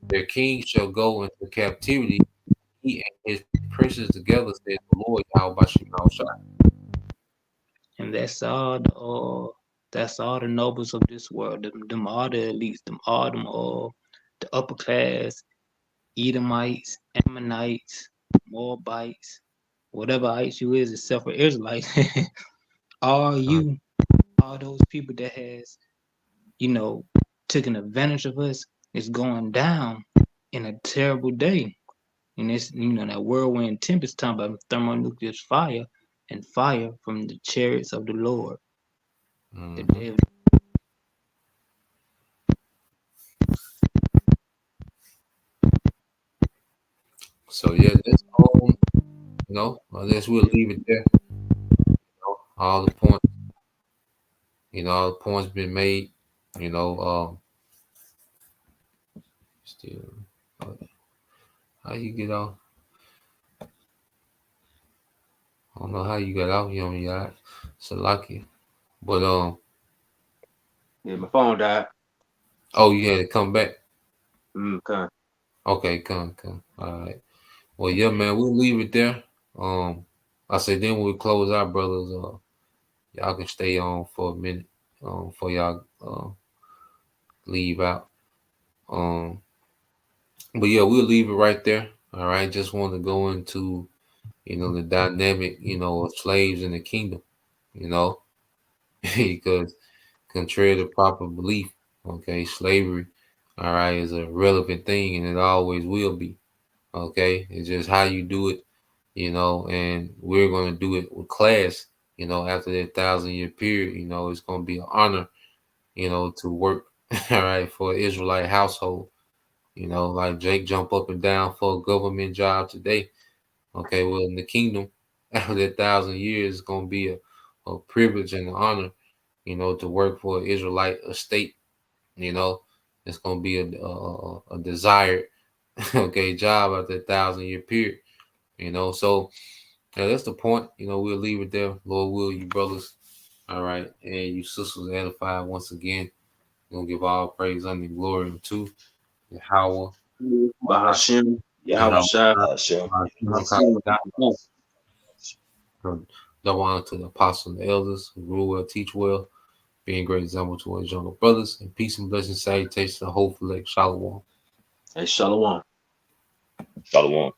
Speaker 2: Their king shall go into captivity, he and his princes together, said the Lord Yahweh Shai."
Speaker 5: And that's all the nobles of this world, them all the elites, them the upper class, Edomites, Ammonites, Moabites, whatever ites you is, except for Israelites. all those people that has, taken advantage of us is going down in a terrible day. And it's, that whirlwind tempest talking about thermonuclear fire and fire from the chariots of the Lord. The day of
Speaker 2: So yeah, that's I guess we'll leave it there. All the points been made. Still, how you get off? I don't know how you got out here on your Salaki, but
Speaker 4: Yeah, my phone died.
Speaker 2: oh, you had to come back.
Speaker 4: Okay.
Speaker 2: Okay, come. All right. Well, yeah, man, we'll leave it there. I said then when we close out, brothers, y'all can stay on for a minute, for y'all leave out. But yeah, we'll leave it right there. All right. Just want to go into, the dynamic, of slaves in the kingdom, because contrary to proper belief, okay, slavery, all right, is a relevant thing and it always will be. Okay. It's just how you do it, and we're going to do it with class, after that 1,000-year period, it's going to be an honor, to work, all right, for an Israelite household. Like Jake jump up and down for a government job today. Okay, well, in the kingdom, after that 1,000 years, it's gonna be a privilege and an honor, to work for an Israelite estate. It's gonna be a desired, okay, job after that 1,000-year period. So yeah, that's the point. We'll leave it there. Lord will, you brothers, all right, and you sisters edified once again. We're gonna give all praise, honor, and glory to Yahweh.
Speaker 4: Bahashim, Yahweh Shai.
Speaker 3: Sure.
Speaker 2: Double honor to the apostles and the elders who rule well, teach well, being great example to our younger brothers, and peace and blessings, salutations, and hopefully, Shalom.
Speaker 4: Hey, Shalom.
Speaker 3: Shalom.